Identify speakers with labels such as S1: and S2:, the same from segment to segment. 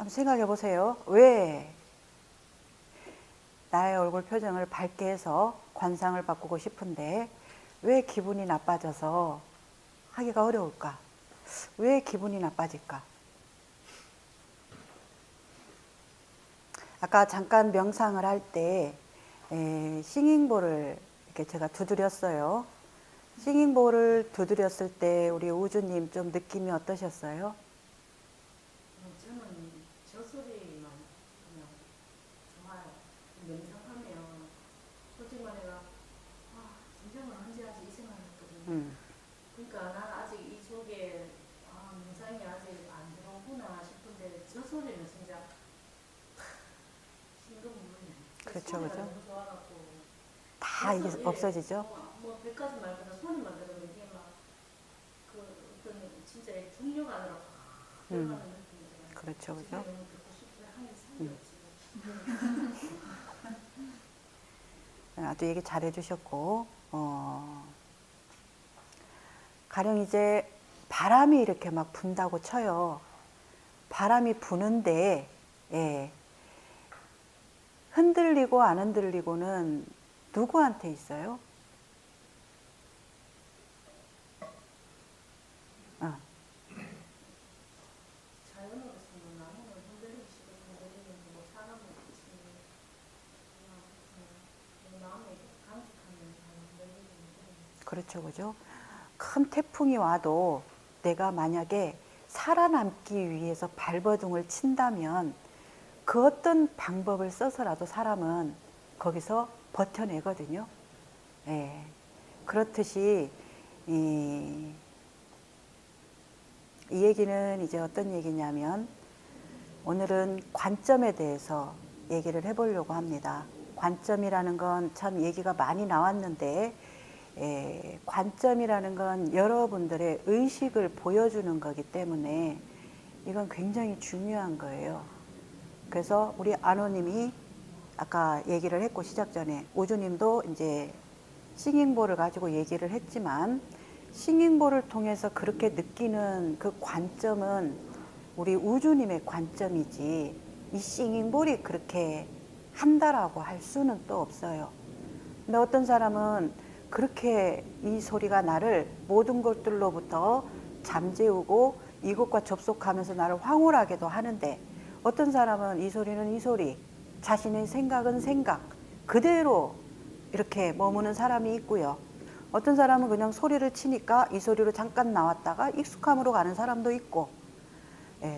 S1: 한번 생각해 보세요. 왜 나의 얼굴 표정을 밝게 해서 관상을 바꾸고 싶은데 왜 기분이 나빠져서 하기가 어려울까? 왜 기분이 나빠질까? 아까 잠깐 명상을 할 때 싱잉볼을 이렇게 제가 두드렸어요. 싱잉볼을 두드렸을 때 우리 우주님 좀 느낌이 어떠셨어요?
S2: 저는 저 소리만 그냥 좋아요. 명상하면 솔직히 말해가 진정을 언제 하지 이 생각을 했거든요. 그러니까 나는 아직 이 속에 명상이 아직 안 들어오구나 싶은데 저 소리는 진짜 심근무르네.
S1: 그렇죠,
S2: 소리가
S1: 그죠?
S2: 너무 좋아갖고
S1: 다 이게
S2: 예,
S1: 없어지죠?
S2: 뭐 100가지 말보다 소리만 들으면 이게 막그 어떤 진짜 중력 안으로 확 들어가는 느낌이잖아요.
S1: 그렇죠, 그죠?
S2: 너무 듣고 싶어요. 한게 상관없지.
S1: 아주 얘기 잘 해주셨고, 가령 이제 바람이 이렇게 막 분다고 쳐요. 바람이 부는데, 예, 흔들리고 안 흔들리고는 누구한테 있어요?
S2: 자연으로서는 나무는 흔들리기 싫어서 흔들리는 뭐 사람은 마음에 강직하면 잘 흔들리는
S1: 그렇죠, 그죠? 큰 태풍이 와도 내가 만약에 살아남기 위해서 발버둥을 친다면 그 어떤 방법을 써서라도 사람은 거기서 버텨내거든요. 예. 그렇듯이 이 얘기는 이제 어떤 얘기냐면 오늘은 관점에 대해서 얘기를 해보려고 합니다. 관점이라는 건 참 얘기가 많이 나왔는데 관점이라는 건 여러분들의 의식을 보여주는 거기 때문에 이건 굉장히 중요한 거예요. 그래서 우리 아노님이 아까 얘기를 했고 시작 전에 우주님도 이제 싱잉볼을 가지고 얘기를 했지만 싱잉볼을 통해서 그렇게 느끼는 그 관점은 우리 우주님의 관점이지 이 싱잉볼이 그렇게 한다라고 할 수는 또 없어요. 근데 어떤 사람은 그렇게 이 소리가 나를 모든 것들로부터 잠재우고 이것과 접속하면서 나를 황홀하게도 하는데 어떤 사람은 이 소리는 이 소리, 자신의 생각은 생각 그대로 이렇게 머무는 사람이 있고요. 어떤 사람은 그냥 소리를 치니까 이 소리로 잠깐 나왔다가 익숙함으로 가는 사람도 있고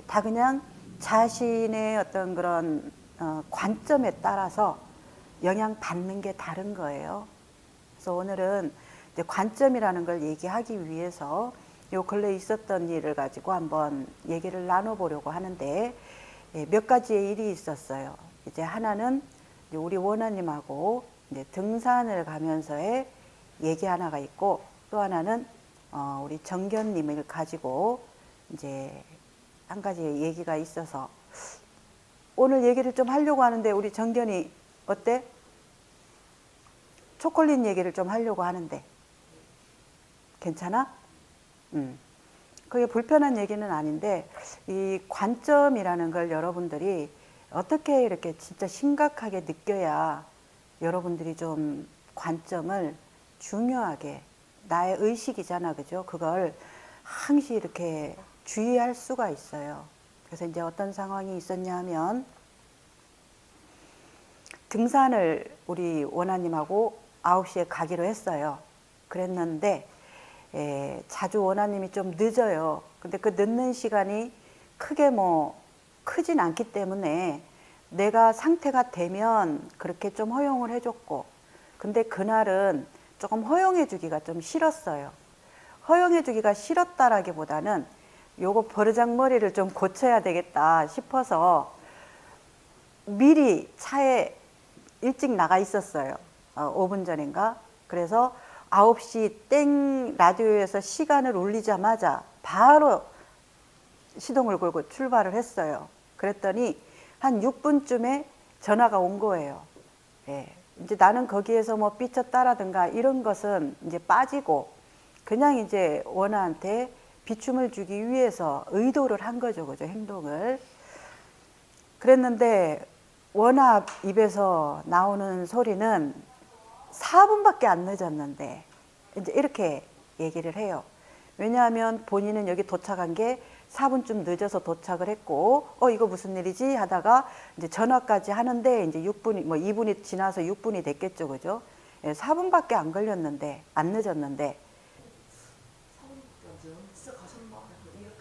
S1: 다 그냥 자신의 어떤 그런 관점에 따라서 영향받는 게 다른 거예요. 그래서 오늘은 이제 관점이라는 걸 얘기하기 위해서 요 근래 있었던 일을 가지고 한번 얘기를 나눠보려고 하는데 몇 가지의 일이 있었어요. 이제 하나는 이제 우리 원아님하고 이제 등산을 가면서의 얘기 하나가 있고 또 하나는 우리 정견님을 가지고 이제 한 가지 얘기가 있어서 오늘 얘기를 좀 하려고 하는데 우리 정견이 어때? 초콜릿 얘기를 좀 하려고 하는데 괜찮아? 그게 불편한 얘기는 아닌데 이 관점이라는 걸 여러분들이 어떻게 이렇게 진짜 심각하게 느껴야 여러분들이 좀 관점을 중요하게 나의 의식이잖아, 그죠? 그걸 항시 이렇게 주의할 수가 있어요. 그래서 이제 어떤 상황이 있었냐 하면 등산을 우리 원아님하고 9시에 가기로 했어요. 그랬는데 자주 원아님이 좀 늦어요. 근데 그 늦는 시간이 크게 뭐 크진 않기 때문에 내가 상태가 되면 그렇게 좀 허용을 해줬고 근데 그날은 조금 허용해 주기가 좀 싫었어요. 허용해 주기가 싫었다라기보다는 요거 버르장머리를 좀 고쳐야 되겠다 싶어서 미리 차에 일찍 나가 있었어요. 5분 전인가. 그래서 9시 땡 라디오에서 시간을 울리자마자 바로 시동을 걸고 출발을 했어요. 그랬더니 한 6분쯤에 전화가 온 거예요. 예. 이제 나는 거기에서 뭐 삐쳤다라든가 이런 것은 이제 빠지고 그냥 이제 원아한테 비춤을 주기 위해서 의도를 한 거죠. 그죠? 행동을. 그랬는데 워낙 입에서 나오는 소리는 4분밖에 안 늦었는데 이제 이렇게 얘기를 해요. 왜냐하면 본인은 여기 도착한 게 4분쯤 늦어서 도착을 했고, 이거 무슨 일이지 하다가 이제 전화까지 하는데 이제 6분이, 뭐 2분이 지나서 6분이 됐겠죠, 그죠? 예, 4분밖에 안 걸렸는데, 안 늦었는데.
S2: 진짜 가셨나? 이렇게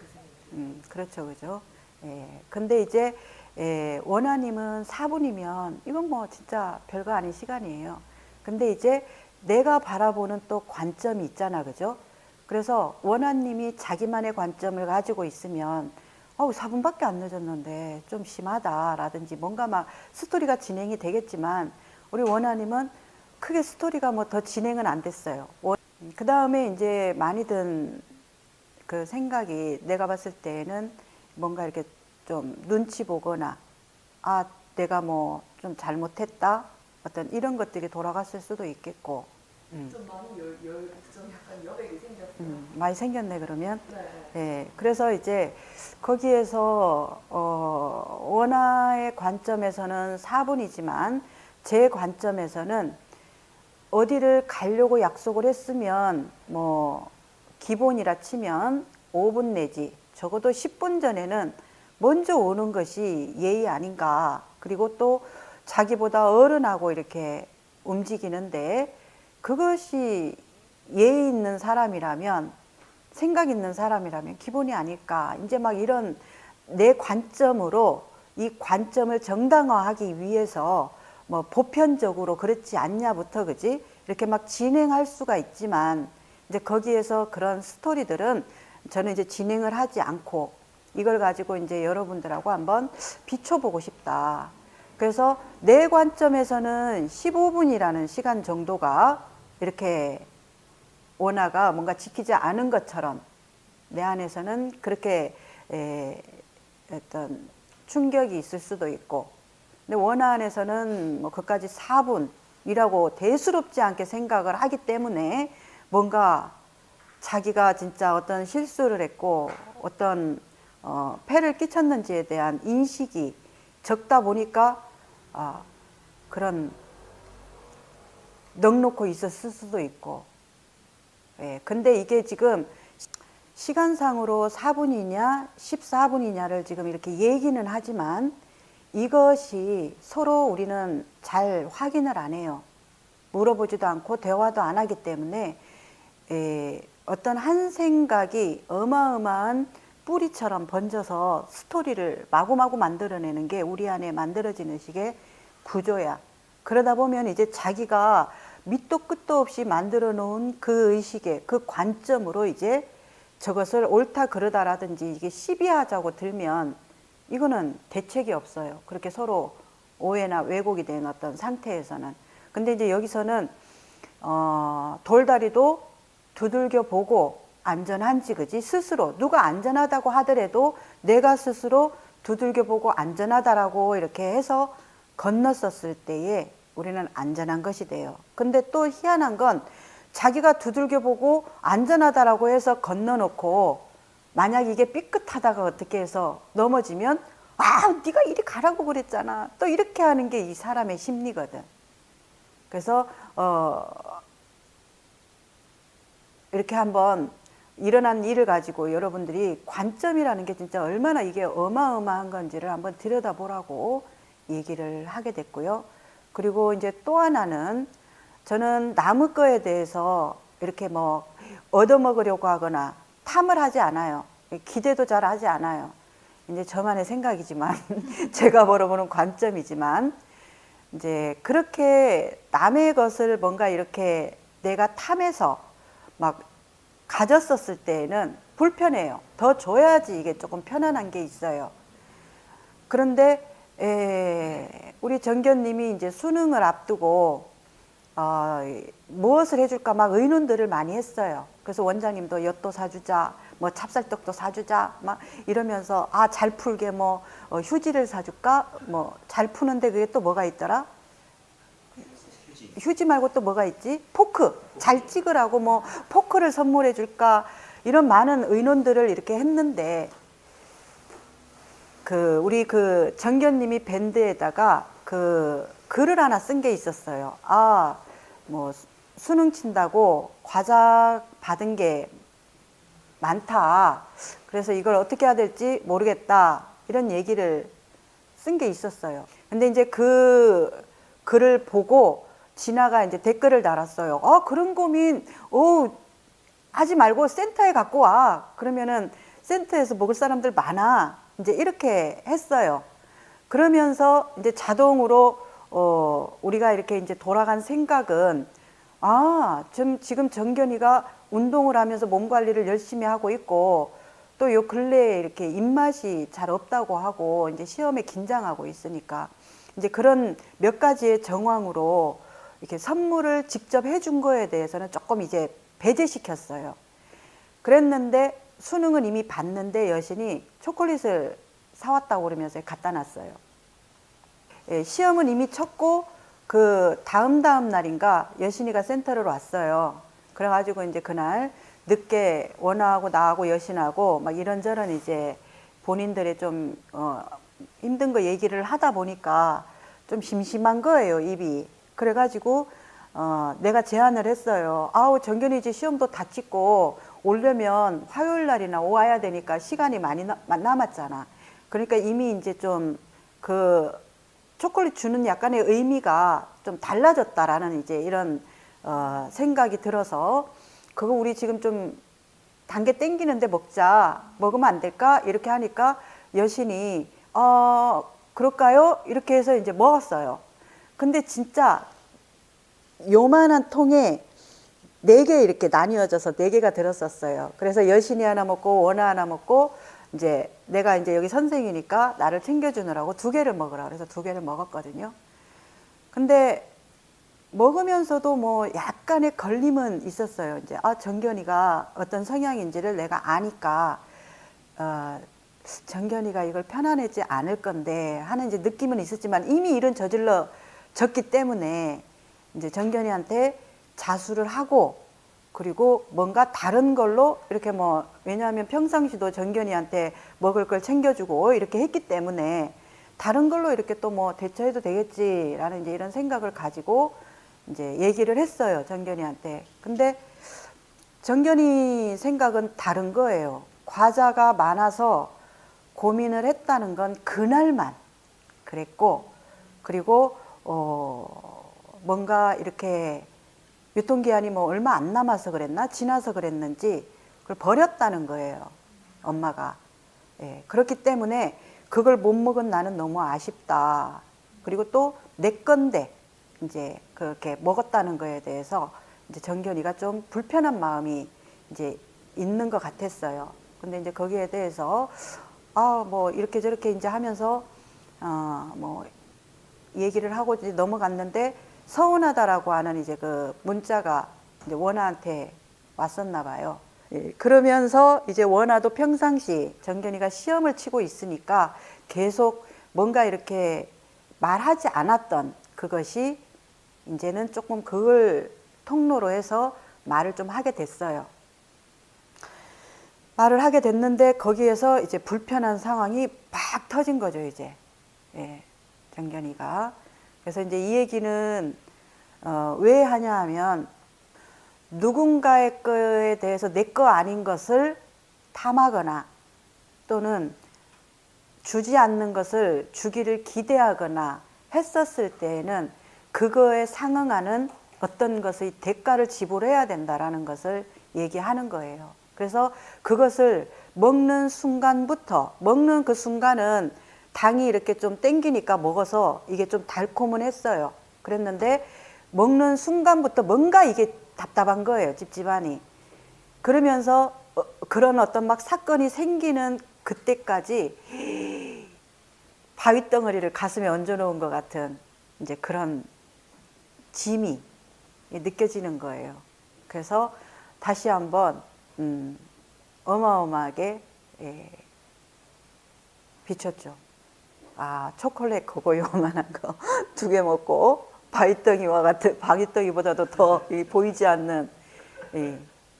S2: 생각해요.
S1: 그렇죠, 그죠? 예, 근데 이제, 원하님은 4분이면 이건 뭐 진짜 별거 아닌 시간이에요. 근데 이제 내가 바라보는 또 관점이 있잖아, 그죠? 그래서 원하님이 자기만의 관점을 가지고 있으면 4분밖에 안 늦었는데 좀 심하다라든지 뭔가 막 스토리가 진행이 되겠지만 우리 원하님은 크게 스토리가 뭐 더 진행은 안 됐어요. 그 다음에 이제 많이 든 그 생각이 내가 봤을 때는 뭔가 이렇게 좀 눈치 보거나 내가 뭐 좀 잘못했다 어떤 이런 것들이 돌아갔을 수도 있겠고
S2: 좀 많이 좀 약간 여백이 생겼어요.
S1: 많이 생겼네 그러면.
S2: 네.
S1: 예, 그래서 이제 거기에서 원화의 관점에서는 4분이지만 제 관점에서는 어디를 가려고 약속을 했으면 뭐 기본이라 치면 5분 내지 적어도 10분 전에는 먼저 오는 것이 예의 아닌가. 그리고 또 자기보다 어른하고 이렇게 움직이는데 그것이 예의 있는 사람이라면 생각 있는 사람이라면 기본이 아닐까. 이제 막 이런 내 관점으로 이 관점을 정당화하기 위해서 뭐 보편적으로 그렇지 않냐부터 그지 이렇게 막 진행할 수가 있지만 이제 거기에서 그런 스토리들은 저는 이제 진행을 하지 않고 이걸 가지고 이제 여러분들하고 한번 비춰보고 싶다. 그래서 내 관점에서는 15분이라는 시간 정도가 이렇게 원화가 뭔가 지키지 않은 것처럼 내 안에서는 그렇게 어떤 충격이 있을 수도 있고 근데 원화 안에서는 뭐 그까지 4분이라고 대수롭지 않게 생각을 하기 때문에 뭔가 자기가 진짜 어떤 실수를 했고 어떤 폐를 끼쳤는지에 대한 인식이 적다 보니까 그런 넉놓고 있었을 수도 있고 예, 근데 이게 지금 시간상으로 4분이냐 14분이냐를 지금 이렇게 얘기는 하지만 이것이 서로 우리는 잘 확인을 안 해요. 물어보지도 않고 대화도 안 하기 때문에 어떤 한 생각이 어마어마한 뿌리처럼 번져서 스토리를 마구마구 만들어내는 게 우리 안에 만들어지는 식의 구조야. 그러다 보면 이제 자기가 밑도 끝도 없이 만들어 놓은 그 의식의 그 관점으로 이제 저것을 옳다 그러다라든지 이게 시비하자고 들면 이거는 대책이 없어요. 그렇게 서로 오해나 왜곡이 된 어떤 상태에서는. 근데 이제 여기서는 돌다리도 두들겨 보고 안전한지 그지 스스로 누가 안전하다고 하더라도 내가 스스로 두들겨 보고 안전하다라고 이렇게 해서 건넜었을 때에 우리는 안전한 것이 돼요. 근데 또 희한한 건 자기가 두들겨 보고 안전하다라고 해서 건너놓고 만약 이게 삐끗하다가 어떻게 해서 넘어지면 네가 이리 가라고 그랬잖아. 또 이렇게 하는 게 이 사람의 심리거든. 그래서 이렇게 한번 일어난 일을 가지고 여러분들이 관점이라는 게 진짜 얼마나 이게 어마어마한 건지를 한번 들여다보라고 얘기를 하게 됐고요. 그리고 이제 또 하나는 저는 남의 거에 대해서 이렇게 뭐 얻어먹으려고 하거나 탐을 하지 않아요. 기대도 잘 하지 않아요. 이제 저만의 생각이지만 제가 바라보는 관점이지만 이제 그렇게 남의 것을 뭔가 이렇게 내가 탐해서 막 가졌었을 때에는 불편해요. 더 줘야지 이게 조금 편안한 게 있어요. 그런데 우리 정견님이 이제 수능을 앞두고 무엇을 해줄까 막 의논들을 많이 했어요. 그래서 원장님도 엿도 사주자, 뭐 찹쌀떡도 사주자, 막 이러면서 잘 풀게 뭐 휴지를 사줄까, 뭐 잘 푸는데 그게 또 뭐가 있더라? 휴지 말고 또 뭐가 있지? 포크 잘 찍으라고 뭐 포크를 선물해 줄까 이런 많은 의논들을 이렇게 했는데 우리 그 정견님이 밴드에다가 그 글을 하나 쓴 게 있었어요. 뭐 수능 친다고 과자 받은 게 많다. 그래서 이걸 어떻게 해야 될지 모르겠다. 이런 얘기를 쓴 게 있었어요. 근데 이제 그 글을 보고 진아가 이제 댓글을 달았어요. 그런 고민, 하지 말고 센터에 갖고 와. 그러면은 센터에서 먹을 사람들 많아. 이제 이렇게 했어요. 그러면서 이제 자동으로 우리가 이렇게 이제 돌아간 생각은 지금 정견이가 운동을 하면서 몸 관리를 열심히 하고 있고 또 요 근래에 이렇게 입맛이 잘 없다고 하고 이제 시험에 긴장하고 있으니까 이제 그런 몇 가지의 정황으로 이렇게 선물을 직접 해준 거에 대해서는 조금 이제 배제시켰어요. 그랬는데 수능은 이미 봤는데 여신이 초콜릿을 사왔다고 그러면서 갖다 놨어요. 시험은 이미 쳤고 그 다음 날인가 여신이가 센터를 왔어요. 그래가지고 이제 그날 늦게 원아하고 나하고 여신하고 막 이런저런 이제 본인들의 좀 힘든 거 얘기를 하다 보니까 좀 심심한 거예요, 입이. 그래가지고 내가 제안을 했어요. 정견이 이제 시험도 다 찍고 오려면 화요일 날이나 와야 되니까 시간이 많이 남았잖아. 그러니까 이미 이제 좀 그 초콜릿 주는 약간의 의미가 좀 달라졌다라는 이제 이런 생각이 들어서 그거 우리 지금 좀 단계 땡기는데 먹으면 안 될까? 이렇게 하니까 여신이 그럴까요? 이렇게 해서 이제 먹었어요. 근데 진짜 요만한 통에 4개 이렇게 나뉘어져서 4개가 들었었어요. 그래서 여신이 하나 먹고 원아 하나 먹고 이제 내가 이제 여기 선생이니까 나를 챙겨주느라고 2개를 먹으라 그래서 2개를 먹었거든요. 근데 먹으면서도 뭐 약간의 걸림은 있었어요. 이제 정견이가 어떤 성향인지를 내가 아니까 정견이가 이걸 편안하지 않을 건데 하는 이제 느낌은 있었지만 이미 일은 저질러졌기 때문에 이제 정견이한테 자수를 하고 그리고 뭔가 다른 걸로 이렇게 뭐 왜냐하면 평상시도 정견이한테 먹을 걸 챙겨주고 이렇게 했기 때문에 다른 걸로 이렇게 또 뭐 대처해도 되겠지라는 이제 이런 생각을 가지고 이제 얘기를 했어요, 정견이한테. 근데 정견이 생각은 다른 거예요. 과자가 많아서 고민을 했다는 건 그날만 그랬고 그리고 뭔가 이렇게 유통기한이 뭐 얼마 안 남아서 그랬나 지나서 그랬는지 그걸 버렸다는 거예요, 엄마가. 그렇기 때문에 그걸 못 먹은 나는 너무 아쉽다. 그리고 또 내 건데 이제 그렇게 먹었다는 거에 대해서 이제 정견이가 좀 불편한 마음이 이제 있는 것 같았어요. 근데 이제 거기에 대해서 뭐 이렇게 저렇게 이제 하면서 뭐 얘기를 하고 이제 넘어갔는데 서운하다라고 하는 이제 그 문자가 이제 원아한테 왔었나 봐요. 그러면서 이제 원아도 평상시 정견이가 시험을 치고 있으니까 계속 뭔가 이렇게 말하지 않았던 그것이 이제는 조금 그걸 통로로 해서 말을 좀 하게 됐어요. 말을 하게 됐는데 거기에서 이제 불편한 상황이 팍 터진 거죠, 이제. 정견이가. 그래서 이제 이 얘기는 왜 하냐 하면 누군가의 거에 대해서 내 거 아닌 것을 탐하거나 또는 주지 않는 것을 주기를 기대하거나 했었을 때에는 그거에 상응하는 어떤 것의 대가를 지불해야 된다라는 것을 얘기하는 거예요. 그래서 그것을 먹는 순간부터 먹는 그 순간은 당이 이렇게 좀 땡기니까 먹어서 이게 좀 달콤은 했어요. 그랬는데 먹는 순간부터 뭔가 이게 답답한 거예요, 찝찝하니. 그러면서 그런 어떤 막 사건이 생기는 그때까지 바위덩어리를 가슴에 얹어놓은 것 같은 이제 그런 짐이 느껴지는 거예요. 그래서 다시 한번 어마어마하게 비쳤죠. 초콜릿 그거 요만한 거 2개 먹고 바위덩이와 같은 바위덩이보다도 더 보이지 않는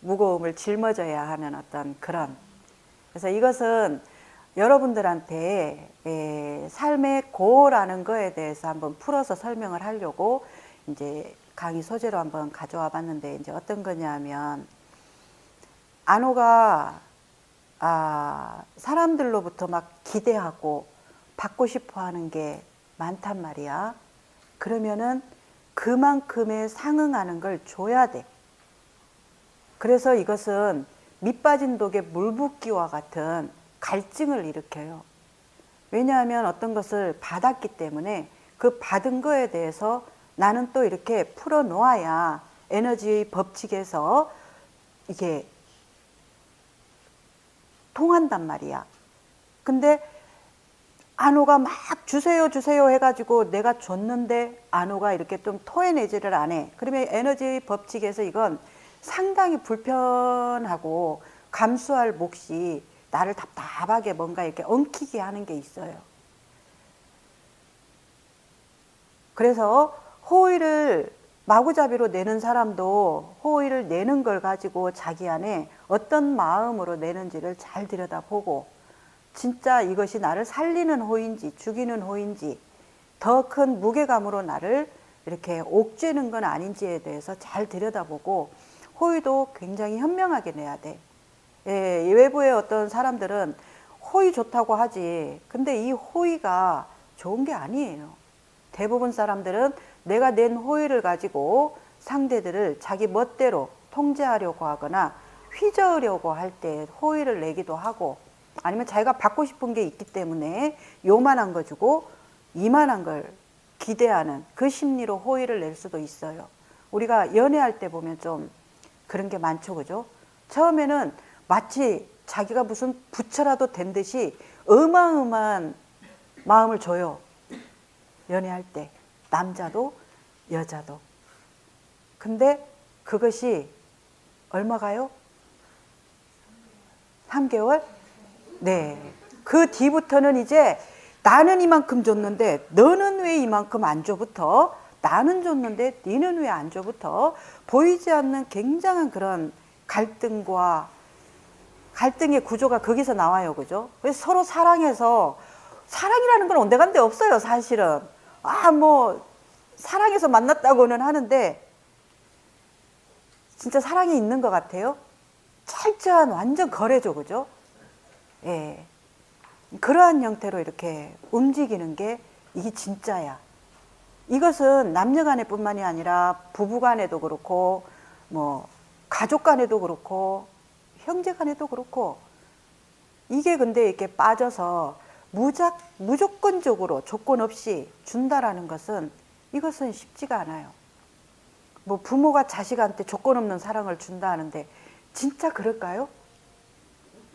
S1: 무거움을 짊어져야 하는 어떤 그런. 그래서 이것은 여러분들한테 삶의 고라는 거에 대해서 한번 풀어서 설명을 하려고 이제 강의 소재로 한번 가져와 봤는데, 이제 어떤 거냐면, 안호가 사람들로부터 막 기대하고 받고 싶어 하는 게 많단 말이야. 그러면은 그만큼에 상응하는 걸 줘야 돼. 그래서 이것은 밑 빠진 독에 물 붓기와 같은 갈증을 일으켜요. 왜냐하면 어떤 것을 받았기 때문에 그 받은 거에 대해서 나는 또 이렇게 풀어 놓아야 에너지의 법칙에서 이게 통한단 말이야. 근데 안호가 막 주세요 주세요 해가지고 내가 줬는데 안호가 이렇게 좀 토해내지를 안 해. 그러면 에너지의 법칙에서 이건 상당히 불편하고 감수할 몫이 나를 답답하게 뭔가 이렇게 엉키게 하는 게 있어요. 그래서 호의를 마구잡이로 내는 사람도 호의를 내는 걸 가지고 자기 안에 어떤 마음으로 내는지를 잘 들여다보고, 진짜 이것이 나를 살리는 호의인지 죽이는 호의인지 더 큰 무게감으로 나를 이렇게 옥죄는 건 아닌지에 대해서 잘 들여다보고, 호의도 굉장히 현명하게 내야 돼. 외부의 어떤 사람들은 호의 좋다고 하지, 근데 이 호의가 좋은 게 아니에요. 대부분 사람들은 내가 낸 호의를 가지고 상대들을 자기 멋대로 통제하려고 하거나 휘저으려고 할 때 호의를 내기도 하고, 아니면 자기가 받고 싶은 게 있기 때문에 요만한 거 주고 이만한 걸 기대하는 그 심리로 호의를 낼 수도 있어요. 우리가 연애할 때 보면 좀 그런 게 많죠, 그죠? 처음에는 마치 자기가 무슨 부처라도 된 듯이 어마어마한 마음을 줘요. 연애할 때 남자도 여자도. 근데 그것이 얼마가요? 3개월? 네. 그 뒤부터는 이제 나는 이만큼 줬는데 너는 왜 이만큼 안 줘부터, 나는 줬는데 너는 왜 안 줘부터 보이지 않는 굉장한 그런 갈등의 구조가 거기서 나와요. 그죠? 그래서 서로 사랑해서, 사랑이라는 건 온데간데 없어요, 사실은. 뭐 사랑해서 만났다고는 하는데 진짜 사랑이 있는 것 같아요? 철저한 완전 거래죠, 그죠? 예. 그러한 형태로 이렇게 움직이는 게 이게 진짜야. 이것은 남녀 간에 뿐만이 아니라 부부 간에도 그렇고, 뭐, 가족 간에도 그렇고, 형제 간에도 그렇고, 이게 근데 이렇게 빠져서 무조건적으로 조건 없이 준다라는 것은, 이것은 쉽지가 않아요. 뭐 부모가 자식한테 조건 없는 사랑을 준다 하는데 진짜 그럴까요?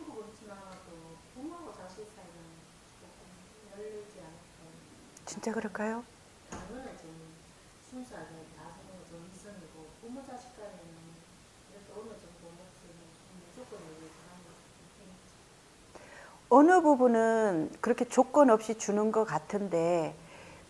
S2: 100% 그렇지만 또 부모하고 자식 사이는 조금 열리지 않을까.
S1: 진짜 그럴까요?
S2: 당연히 좀 순수하게 나서는 좀 이성이고, 부모 자식 간에는 이렇게 어느 정도 무조건 열리지 않는 것 같아요.
S1: 어느 부분은 그렇게 조건 없이 주는 것 같은데,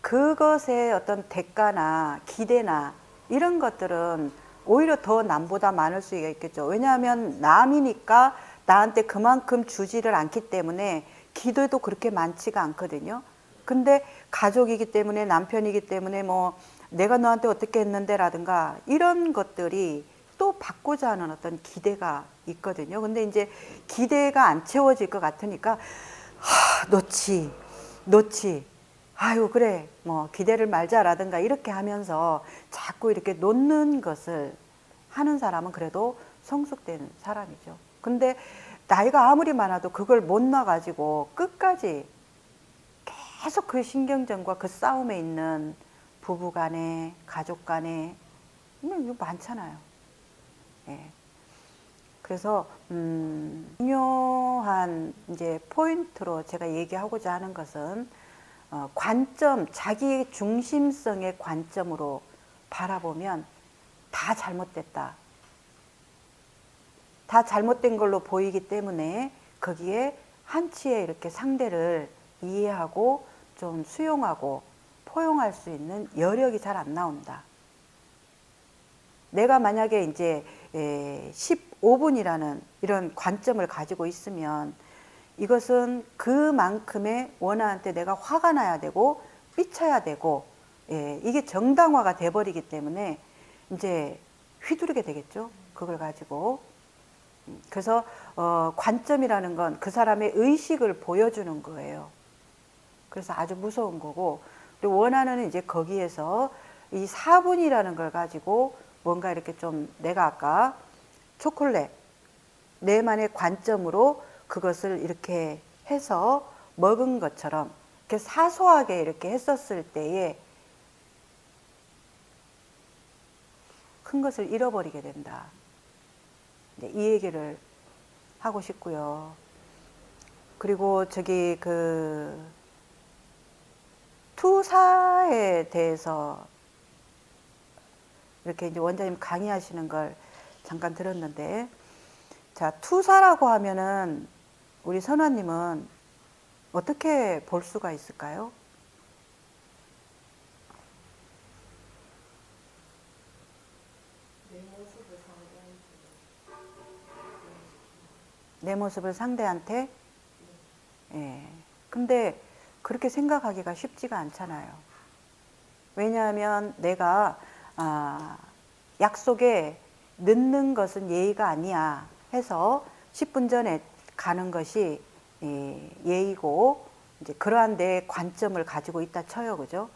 S1: 그것의 어떤 대가나 기대나 이런 것들은 오히려 더 남보다 많을 수 있겠죠. 왜냐하면 남이니까 나한테 그만큼 주지를 않기 때문에 기대도 그렇게 많지가 않거든요. 근데 가족이기 때문에, 남편이기 때문에, 뭐 내가 너한테 어떻게 했는데 라든가 이런 것들이 또 받고자 하는 어떤 기대가 있거든요. 근데 이제 기대가 안 채워질 것 같으니까 놓지 아유 그래 뭐 기대를 말자라든가 이렇게 하면서 자꾸 이렇게 놓는 것을 하는 사람은 그래도 성숙된 사람이죠. 근데 나이가 아무리 많아도 그걸 못 놔가지고 끝까지 계속 그 신경전과 그 싸움에 있는 부부 간에, 가족 간에, 이거 많잖아요. 예. 그래서 중요한 이제 포인트로 제가 얘기하고자 하는 것은, 관점, 자기 중심성의 관점으로 바라보면 다 잘못됐다. 다 잘못된 걸로 보이기 때문에 거기에 한치의 이렇게 상대를 이해하고 좀 수용하고 포용할 수 있는 여력이 잘 안 나온다. 내가 만약에 이제 15분이라는 이런 관점을 가지고 있으면 이것은 그만큼의 원한한테 내가 화가 나야 되고 삐쳐야 되고, 예, 이게 정당화가 돼버리기 때문에 이제 휘두르게 되겠죠. 그걸 가지고. 그래서 관점이라는 건 그 사람의 의식을 보여주는 거예요. 그래서 아주 무서운 거고, 그리고 원하는 이제 거기에서 이 사분이라는 걸 가지고 뭔가 이렇게 좀 내가 아까 초콜릿 내만의 관점으로 그것을 이렇게 해서 먹은 것처럼 이렇게 사소하게 이렇게 했었을 때에 큰 것을 잃어버리게 된다. 이 얘기를 하고 싶고요. 그리고 저기 그 투사에 대해서 이렇게 이제 원장님 강의하시는 걸 잠깐 들었는데, 자, 투사라고 하면은 우리 선화님은 어떻게 볼 수가 있을까요? 내 모습을 상대한테? 예. 근데 그렇게 생각하기가 쉽지가 않잖아요. 왜냐하면 내가 약속에 늦는 것은 예의가 아니야 해서 10분 전에 가는 것이 예의고, 이제 그러한 내 관점을 가지고 있다 쳐요. 그죠?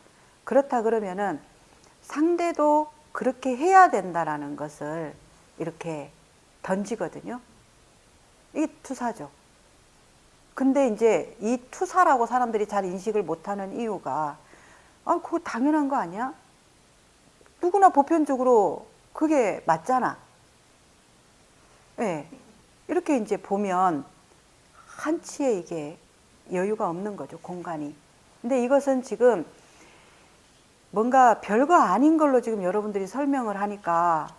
S1: 그렇다 그러면은 상대도 그렇게 해야 된다라는 것을 이렇게 던지거든요. 이게 투사죠. 근데 이제 이 투사라고 사람들이 잘 인식을 못하는 이유가, 그거 당연한 거 아니야? 누구나 보편적으로 그게 맞잖아. 예. 이렇게 이제 보면 한치의 이게 여유가 없는 거죠, 공간이. 근데 이것은 지금 뭔가 별거 아닌 걸로 지금 여러분들이 설명을 하니까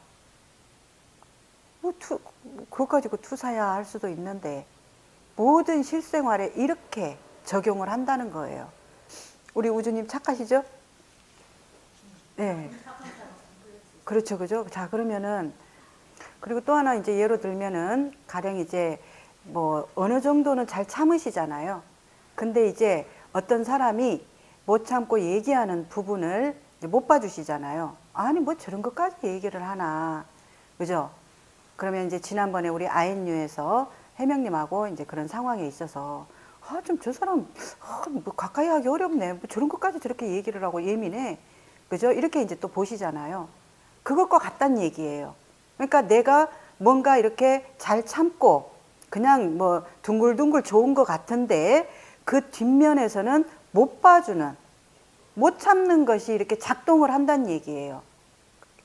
S1: 그것 가지고 투사야 할 수도 있는데, 모든 실생활에 이렇게 적용을 한다는 거예요. 우리 우주님 착하시죠? 네. 그렇죠, 그죠? 자, 그러면은, 그리고 또 하나 이제 예로 들면은, 가령 이제 뭐 어느 정도는 잘 참으시잖아요. 근데 이제 어떤 사람이 못 참고 얘기하는 부분을 이제 못 봐주시잖아요. 아니, 뭐 저런 것까지 얘기를 하나. 그죠? 그러면 이제 지난번에 우리 INU에서 해명님하고 이제 그런 상황에 있어서, 좀 저 사람, 뭐 가까이 하기 어렵네. 뭐 저런 것까지 저렇게 얘기를 하고 예민해. 그죠? 이렇게 이제 또 보시잖아요. 그것과 같다는 얘기예요. 그러니까 내가 뭔가 이렇게 잘 참고 그냥 뭐 둥글둥글 좋은 것 같은데 그 뒷면에서는 못 봐주는, 못 참는 것이 이렇게 작동을 한다는 얘기예요.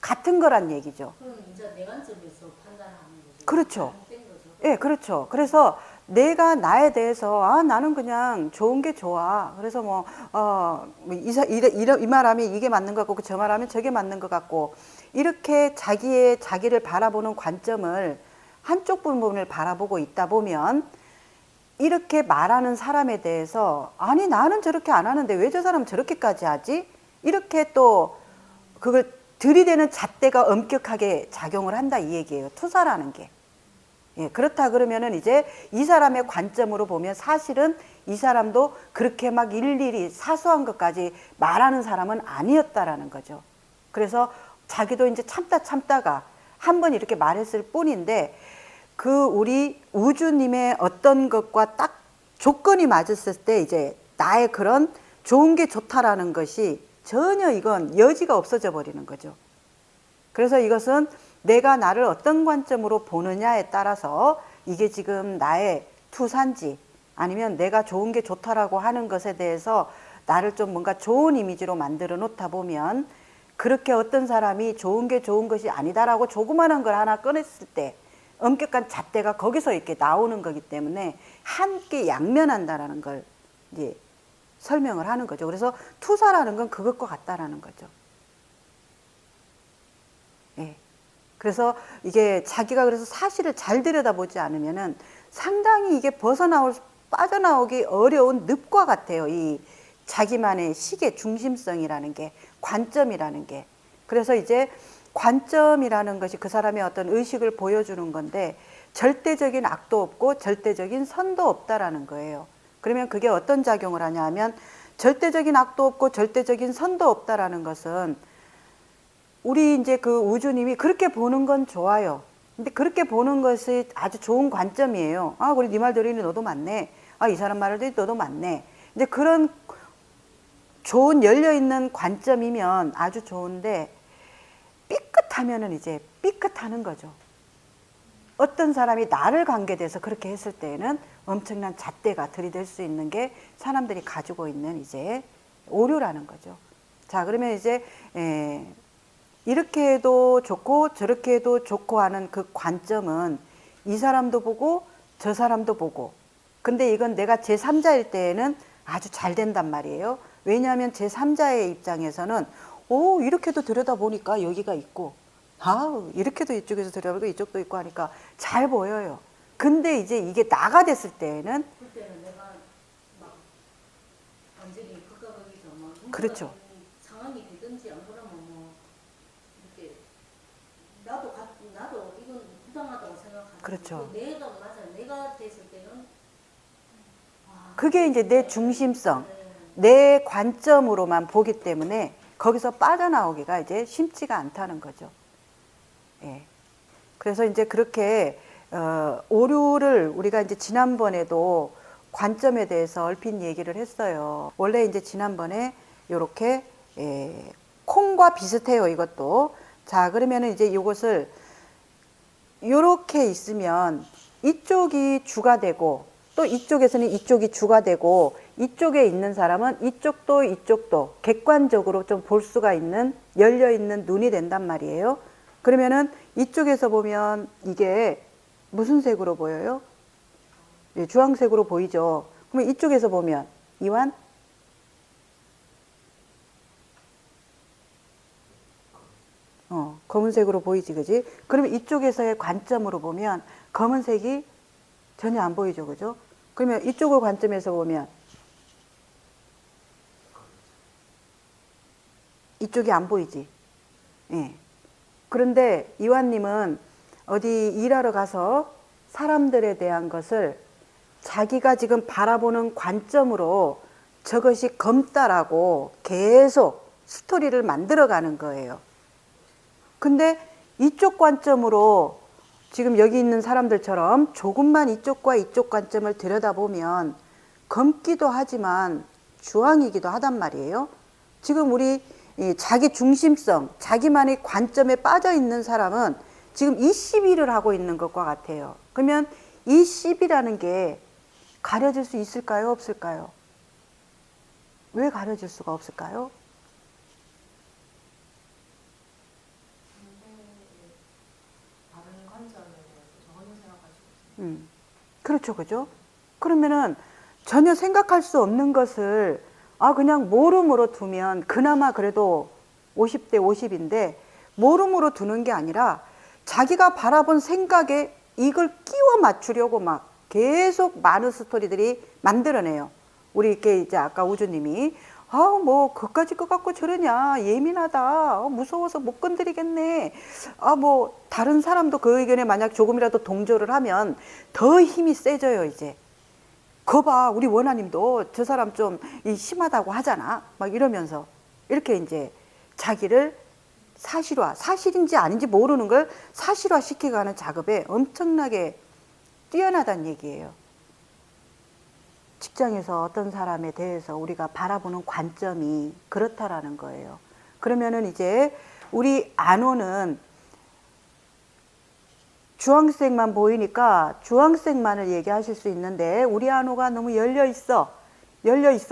S1: 같은 거란 얘기죠.
S2: 그럼 이제 내 관점에서 판단하는 거죠.
S1: 그렇죠.
S2: 잘못된 거죠.
S1: 예, 그렇죠. 그래서 내가 나에 대해서, 나는 그냥 좋은 게 좋아. 그래서 뭐, 이 말하면 이게 맞는 것 같고, 저 말하면 저게 맞는 것 같고, 이렇게 자기를 바라보는 관점을, 한쪽 부분을 바라보고 있다 보면, 이렇게 말하는 사람에 대해서, 아니, 나는 저렇게 안 하는데 왜 저 사람 저렇게까지 하지? 이렇게 또, 그걸 들이대는 잣대가 엄격하게 작용을 한다, 이 얘기예요. 투사라는 게. 예, 그렇다 그러면은 이제 이 사람의 관점으로 보면 사실은 이 사람도 그렇게 막 일일이 사소한 것까지 말하는 사람은 아니었다라는 거죠. 그래서 자기도 이제 참다가 한 번 이렇게 말했을 뿐인데, 그 우리 우주님의 어떤 것과 딱 조건이 맞았을 때 이제 나의 그런 좋은 게 좋다라는 것이 전혀 이건 여지가 없어져 버리는 거죠. 그래서 이것은 내가 나를 어떤 관점으로 보느냐에 따라서 이게 지금 나의 투사인지, 아니면 내가 좋은 게 좋다라고 하는 것에 대해서 나를 좀 뭔가 좋은 이미지로 만들어 놓다 보면, 그렇게 어떤 사람이 좋은 게 좋은 것이 아니다라고 조그마한 걸 하나 꺼냈을 때 엄격한 잣대가 거기서 이렇게 나오는 거기 때문에 함께 양면한다라는 걸 이제 설명을 하는 거죠. 그래서 투사라는 건 그것과 같다라는 거죠. 예. 그래서 이게 자기가 그래서 사실을 잘 들여다보지 않으면은 상당히 이게 빠져나오기 어려운 늪과 같아요. 이 자기만의 시계 중심성이라는 게, 관점이라는 게. 그래서 이제 관점이라는 것이 그 사람의 어떤 의식을 보여주는 건데 절대적인 악도 없고 절대적인 선도 없다라는 거예요. 그러면 그게 어떤 작용을 하냐 하면 절대적인 악도 없고 절대적인 선도 없다라는 것은 우리 이제 그 우주님이 그렇게 보는 건 좋아요. 근데 그렇게 보는 것이 아주 좋은 관점이에요. 아, 우리 네 말대로 너도 맞네. 아, 이 사람 말대로 너도 맞네. 이제 그런 좋은 열려있는 관점이면 아주 좋은데 삐끗하면은 이제 삐끗하는 거죠. 어떤 사람이 나를 관계돼서 그렇게 했을 때에는 엄청난 잣대가 들이댈 수 있는 게 사람들이 가지고 있는 이제 오류라는 거죠. 자, 그러면 이제 이렇게 해도 좋고 저렇게 해도 좋고 하는 그 관점은 이 사람도 보고 저 사람도 보고, 근데 이건 내가 제3자일 때에는 아주 잘 된단 말이에요. 왜냐하면 제3자의 입장에서는 오, 이렇게도 들여다보니까 여기가 있고, 아, 이렇게도 이쪽에서 들여다보고 이쪽도 있고 하니까 잘 보여요. 근데 이제 이게 나가 됐을 때에는
S2: 그때는 내가 막 완전히 극과 극이죠. 막
S1: 그렇죠.
S2: 상황이 되든지 안 그러면 뭐 이렇게 나도 이건 부당하다고 생각하는.
S1: 그렇죠.
S2: 내가 맞아. 내가 됐을 때는
S1: 그게 이제 내 중심성,
S2: 네.
S1: 내 관점으로만 보기 때문에 거기서 빠져나오기가 이제 쉽지가 않다는 거죠. 예. 그래서 이제 그렇게 오류를 우리가 이제 지난번에도 관점에 대해서 얼핏 얘기를 했어요. 원래 이제 지난번에 이렇게 콩과 비슷해요, 이것도. 자, 그러면은 이제 이것을 이렇게 있으면 이쪽이 주가 되고 또 이쪽에서는 이쪽이 주가 되고 이쪽에 있는 사람은 이쪽도 객관적으로 좀 볼 수가 있는 열려있는 눈이 된단 말이에요. 그러면은 이쪽에서 보면 이게 무슨 색으로 보여요? 예, 주황색으로 보이죠. 그러면 이쪽에서 보면 이완? 검은색으로 보이지, 그지? 그러면 이쪽에서의 관점으로 보면 검은색이 전혀 안 보이죠, 그죠? 그러면 이쪽의 관점에서 보면 이쪽이 안 보이지. 예. 그런데 이완님은 어디 일하러 가서 사람들에 대한 것을 자기가 지금 바라보는 관점으로 저것이 검다라고 계속 스토리를 만들어 가는 거예요. 근데 이쪽 관점으로 지금 여기 있는 사람들처럼 조금만 이쪽과 이쪽 관점을 들여다보면 검기도 하지만 주황이기도 하단 말이에요. 지금 우리 자기 중심성, 자기만의 관점에 빠져 있는 사람은 지금 이 시비를 하고 있는 것과 같아요. 그러면 이 시비라는 게 가려질 수 있을까요? 없을까요? 왜 가려질 수가 없을까요?
S2: 다른 관점에 대해서 전혀 생각하시고 있어요.
S1: 그렇죠, 그죠? 그러면은 전혀 생각할 수 없는 것을 그냥 모름으로 두면 그나마 그래도 50대 50인데 모름으로 두는 게 아니라 자기가 바라본 생각에 이걸 끼워 맞추려고 막 계속 많은 스토리들이 만들어내요. 우리 이렇게 이제 아까 우주님이 뭐 그까짓 것 갖고 저러냐, 예민하다, 무서워서 못 건드리겠네. 뭐 다른 사람도 그 의견에 만약 조금이라도 동조를 하면 더 힘이 세져요. 이제 거봐, 우리 원하님도 저 사람 좀 심하다고 하잖아, 막 이러면서 이렇게 이제 자기를 사실인지 아닌지 모르는 걸 사실화 시켜가는 작업에 엄청나게 뛰어나다는 얘기예요. 직장에서 어떤 사람에 대해서 우리가 바라보는 관점이 그렇다라는 거예요. 그러면은 이제 우리 안호는 주황색만 보이니까 주황색만을 얘기하실 수 있는데 우리 안호가 너무 열려 있어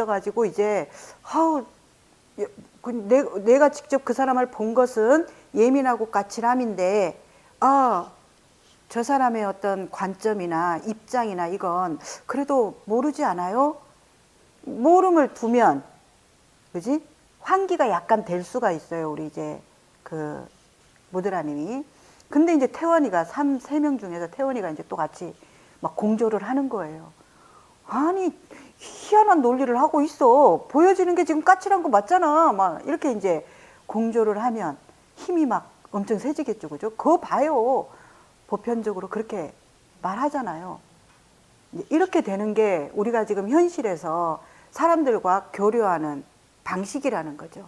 S1: 가지고 이제 내가 직접 그 사람을 본 것은 예민하고 까칠함인데 저 사람의 어떤 관점이나 입장이나 이건 그래도 모르지 않아요? 모름을 두면, 그지? 환기가 약간 될 수가 있어요. 우리 이제 그 무드라님이. 근데 이제 태원이가 3명 중에서 태원이가 이제 또 같이 막 공조를 하는 거예요. 아니, 희한한 논리를 하고 있어. 보여지는 게 지금 까칠한 거 맞잖아. 막 이렇게 이제 공조를 하면 힘이 막 엄청 세지겠죠, 그죠? 그거 봐요. 보편적으로 그렇게 말하잖아요. 이렇게 되는 게 우리가 지금 현실에서 사람들과 교류하는 방식이라는 거죠.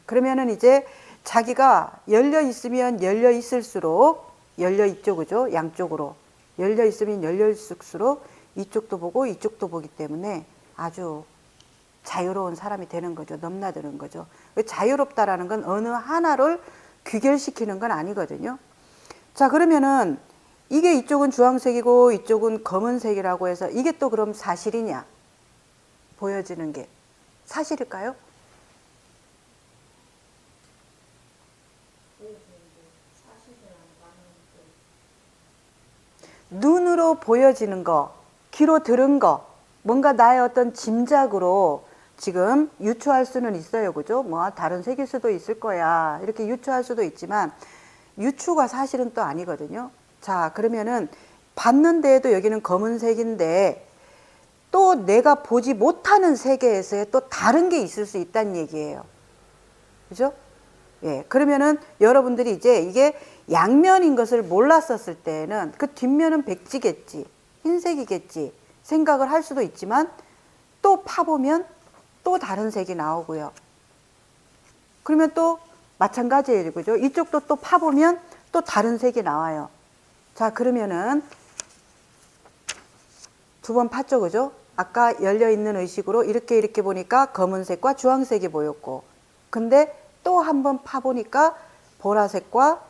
S1: 그러면은 이제 자기가 열려 있으면 열려 있을수록 열려 있죠, 그죠? 양쪽으로 열려 있으면 열려 있을수록 이쪽도 보고 이쪽도 보기 때문에 아주 자유로운 사람이 되는 거죠. 넘나드는 거죠. 자유롭다라는 건 어느 하나를 귀결시키는 건 아니거든요. 자, 그러면은 이게 이쪽은 주황색이고 이쪽은 검은색이라고 해서 이게 또 그럼 사실이냐? 보여지는 게 사실일까요? 눈으로 보여지는 거, 귀로 들은 거, 뭔가 나의 어떤 짐작으로 지금 유추할 수는 있어요. 그죠? 뭐 다른 색일 수도 있을 거야. 이렇게 유추할 수도 있지만 유추가 사실은 또 아니거든요. 자, 그러면은 봤는데도 여기는 검은색인데 또 내가 보지 못하는 세계에서의 또 다른 게 있을 수 있다는 얘기예요. 그죠? 예, 그러면은 여러분들이 이제 이게 양면인 것을 몰랐었을 때는 그 뒷면은 백지겠지, 흰색이겠지 생각을 할 수도 있지만 또 파보면 또 다른 색이 나오고요. 그러면 또 마찬가지예요. 그죠? 이쪽도 또 파보면 또 다른 색이 나와요. 자, 그러면은 두 번 팠죠. 그죠? 아까 열려있는 의식으로 이렇게 보니까 검은색과 주황색이 보였고, 근데 또 한 번 파보니까 보라색과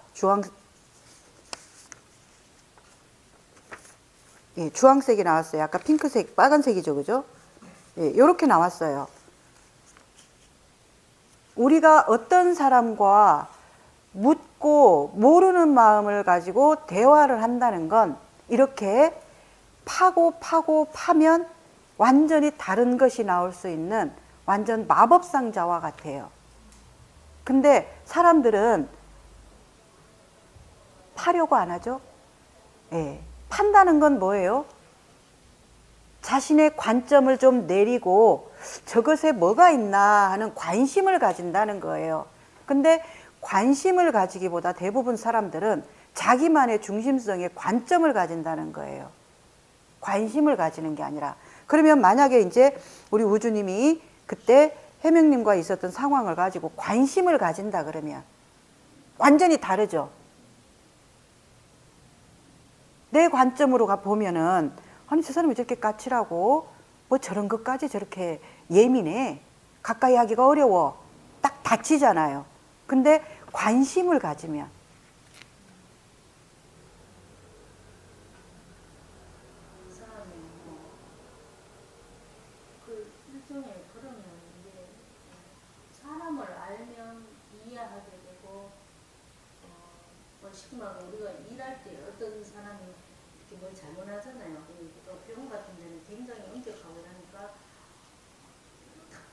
S1: 주황색이 나왔어요. 아까 핑크색, 빨간색이죠. 그죠? 예, 이렇게 나왔어요. 우리가 어떤 사람과 묻고 모르는 마음을 가지고 대화를 한다는 건 이렇게 파면 완전히 다른 것이 나올 수 있는 완전 마법상자와 같아요. 근데 사람들은 파려고 안 하죠? 예. 판다는 건 뭐예요? 자신의 관점을 좀 내리고 저것에 뭐가 있나 하는 관심을 가진다는 거예요. 근데 관심을 가지기보다 대부분 사람들은 자기만의 중심성에 관점을 가진다는 거예요. 관심을 가지는 게 아니라. 그러면 만약에 이제 우리 우주님이 그때 해명님과 있었던 상황을 가지고 관심을 가진다 그러면 완전히 다르죠. 내 관점으로 보면은 아니 저 사람이 저렇게 까칠하고 뭐 저런 것까지 저렇게 예민해. 가까이 하기가 어려워. 딱 다치잖아요. 근데 관심을 가지면
S2: 그 사람이 그 일종의 그러면 이제 사람을 알면 이해하게 되고 뭐 쉽게 말하면 우리가 일할 때 어떤 사람이 이렇게 뭘 잘못하잖아요. 또 병원 같은 데는 굉장히 엄격하고 이러니까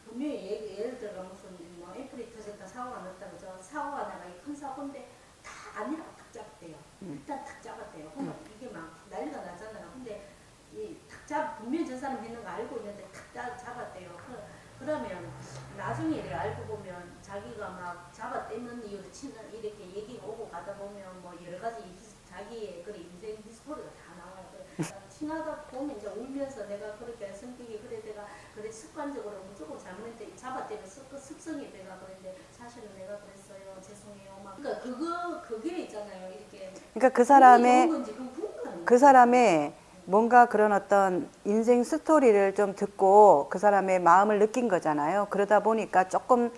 S2: 분명히 예를 들어 무슨 뭐 애플이 터졌다 사고가 났다 그죠? 사고가 나가 큰 사고인데 다 아니라고 탁 잡았대요. 일단 탁 잡았대요. 그러면 이게 막 난리가 나잖아요. 근데 분명히 저 사람 있는 거 알고 있는데 탁 잡았대요. 그러면 나중에 이렇게 알고 보면 자기가 막 잡아떼는 이유로 이렇게 얘기가 오고 가다 보면 뭐 여러 가지 자기의 그런 인생 히스토리가 다 나와요. 친하다 보면 이제 울면서 내가 그렇게 성격이 그래 내가 그래 습관적으로 무조건 잘못했는데 잡아떼는 습성이 내가 그랬는데 사실은 내가 그랬어요. 죄송해요. 막 그러니까 그게 있잖아요. 이렇게
S1: 그러니까 그 사람의 뭔가 그런 어떤 인생 스토리를 좀 듣고 그 사람의 마음을 느낀 거잖아요. 그러다 보니까 조금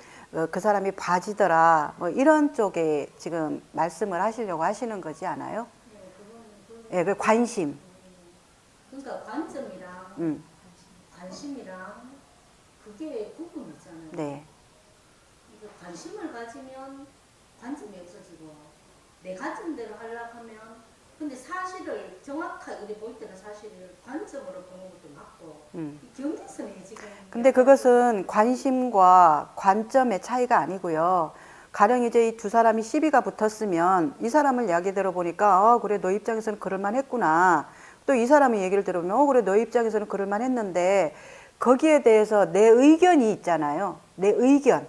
S1: 그 사람이 봐지더라. 뭐 이런 쪽에 지금 말씀을 하시려고 하시는 거지 않아요? 예, 그 관심.
S2: 그러니까 관점이랑 관심이랑 그게 구분이 있잖아요.
S1: 네.
S2: 관심을 가지면 관점이 없어지고 내 관점대로 하려고 하면 근데 사실을 정확하게 볼 때는 사실을 관점으로 보는 것도 맞고 경계선이 지금
S1: 근데 그것은 관심과 관점의 차이가 아니고요. 가령 이제 이 두 사람이 시비가 붙었으면 이 사람을 이야기 들어보니까 그래 너 입장에서는 그럴만 했구나. 또 이 사람의 얘기를 들으면 그래 너 입장에서는 그럴만 했는데 거기에 대해서 내 의견이 있잖아요. 내 의견,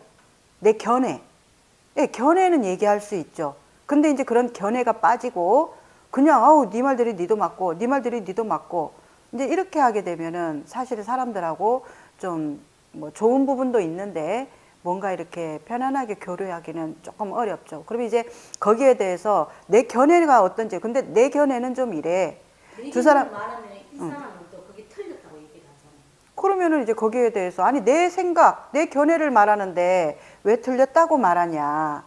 S1: 내 견해. 예, 견해는 얘기할 수 있죠. 근데 이제 그런 견해가 빠지고 그냥 아우 네 말들이 니도 맞고 네 말들이 니도 맞고 이제 이렇게 하게 되면은 사실 사람들하고 좀 뭐 좋은 부분도 있는데 뭔가 이렇게 편안하게 교류하기는 조금 어렵죠. 그러면 이제 거기에 대해서 내 견해가 어떤지 근데 내 견해는 좀 이래. 두 사람
S2: 말하면 이 사람은 또 그게 틀렸다고 얘기를 하잖아요.
S1: 그러면은 이제 거기에 대해서 아니 내 생각, 내 견해를 말하는데 왜 틀렸다고 말하냐.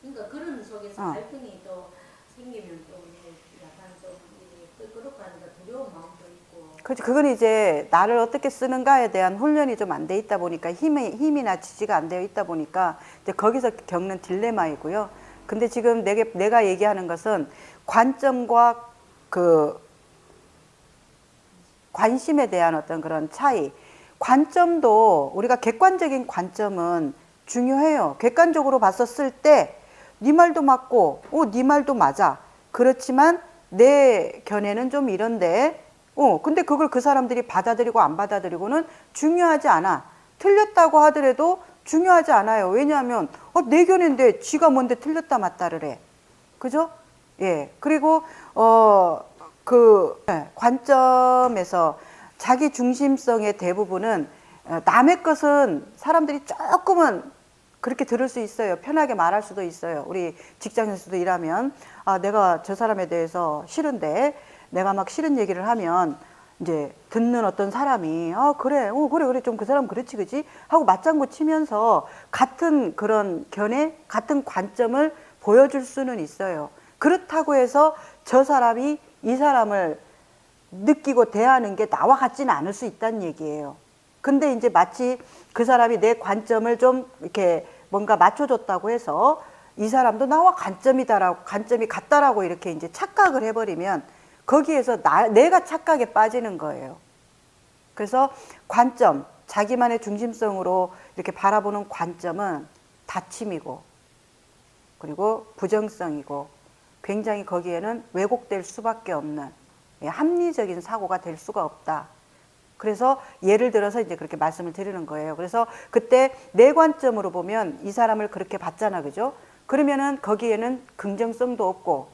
S2: 그러니까 그런 속에서
S1: 어.
S2: 갈등이 또 생기면 또 약간 좀 끄끄럽고 하니까 두려운 마음도 있고.
S1: 그렇지. 그건 이제 나를 어떻게 쓰는가에 대한 훈련이 좀 안 돼 있다 보니까 힘이나 지지가 안 되어 있다 보니까 이제 거기서 겪는 딜레마이고요. 근데 지금 내가 얘기하는 것은 관점과 그 관심에 대한 어떤 그런 차이. 관점도 우리가 객관적인 관점은 중요해요. 객관적으로 봤었을 때 네 말도 맞고 네 말도 맞아. 그렇지만 내 견해는 좀 이런데 근데 그걸 그 사람들이 받아들이고 안 받아들이고는 중요하지 않아. 틀렸다고 하더라도 중요하지 않아요. 왜냐하면 내 견해인데 지가 뭔데 틀렸다 맞다를 해. 그죠? 예. 그리고 관점에서 자기 중심성의 대부분은 남의 것은 사람들이 조금은 그렇게 들을 수 있어요. 편하게 말할 수도 있어요. 우리 직장에서도 일하면 내가 저 사람에 대해서 싫은데 내가 막 싫은 얘기를 하면 이제 듣는 어떤 사람이 그래 좀 그 사람 그렇지 그지 하고 맞장구 치면서 같은 그런 견해 같은 관점을 보여줄 수는 있어요. 그렇다고 해서 저 사람이 이 사람을 느끼고 대하는 게 나와 같지는 않을 수 있다는 얘기예요. 근데 이제 마치 그 사람이 내 관점을 좀 이렇게 뭔가 맞춰줬다고 해서 이 사람도 나와 관점이 같다라고 이렇게 이제 착각을 해버리면 거기에서 내가 착각에 빠지는 거예요. 그래서 관점, 자기만의 중심성으로 이렇게 바라보는 관점은 다침이고 그리고 부정성이고 굉장히 거기에는 왜곡될 수밖에 없는 합리적인 사고가 될 수가 없다. 그래서 예를 들어서 이제 그렇게 말씀을 드리는 거예요. 그래서 그때 내 관점으로 보면 이 사람을 그렇게 봤잖아, 그죠? 그러면은 거기에는 긍정성도 없고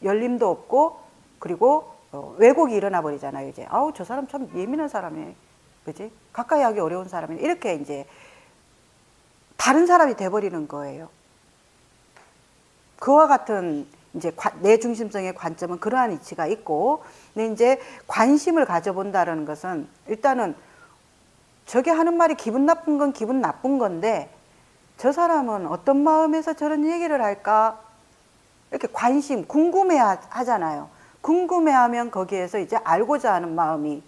S1: 열림도 없고 그리고 왜곡이 일어나 버리잖아요. 이제 아우 저 사람 참 예민한 사람이네, 그지? 가까이 하기 어려운 사람이네. 이렇게 이제 다른 사람이 돼버리는 거예요. 그와 같은 이제 내 중심성의 관점은 그러한 이치가 있고, 근데 이제 관심을 가져본다는 것은 일단은 저게 하는 말이 기분 나쁜 건 기분 나쁜 건데 저 사람은 어떤 마음에서 저런 얘기를 할까? 이렇게 관심, 궁금해 하잖아요. 궁금해하면 거기에서 이제 알고자 하는 마음이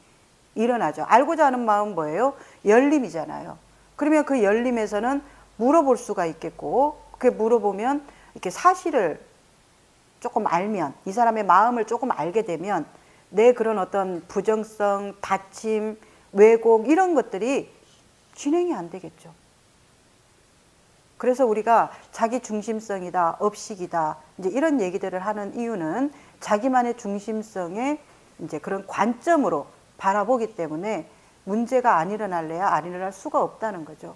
S1: 일어나죠. 알고자 하는 마음은 뭐예요? 열림이잖아요. 그러면 그 열림에서는 물어볼 수가 있겠고, 그게 물어보면 이렇게 사실을 조금 알면, 이 사람의 마음을 조금 알게 되면 내 그런 어떤 부정성, 다침, 왜곡 이런 것들이 진행이 안 되겠죠. 그래서 우리가 자기 중심성이다, 업식이다, 이제 이런 얘기들을 하는 이유는 자기만의 중심성의 이제 그런 관점으로 바라보기 때문에 문제가 안 일어날래야 안 일어날 수가 없다는 거죠.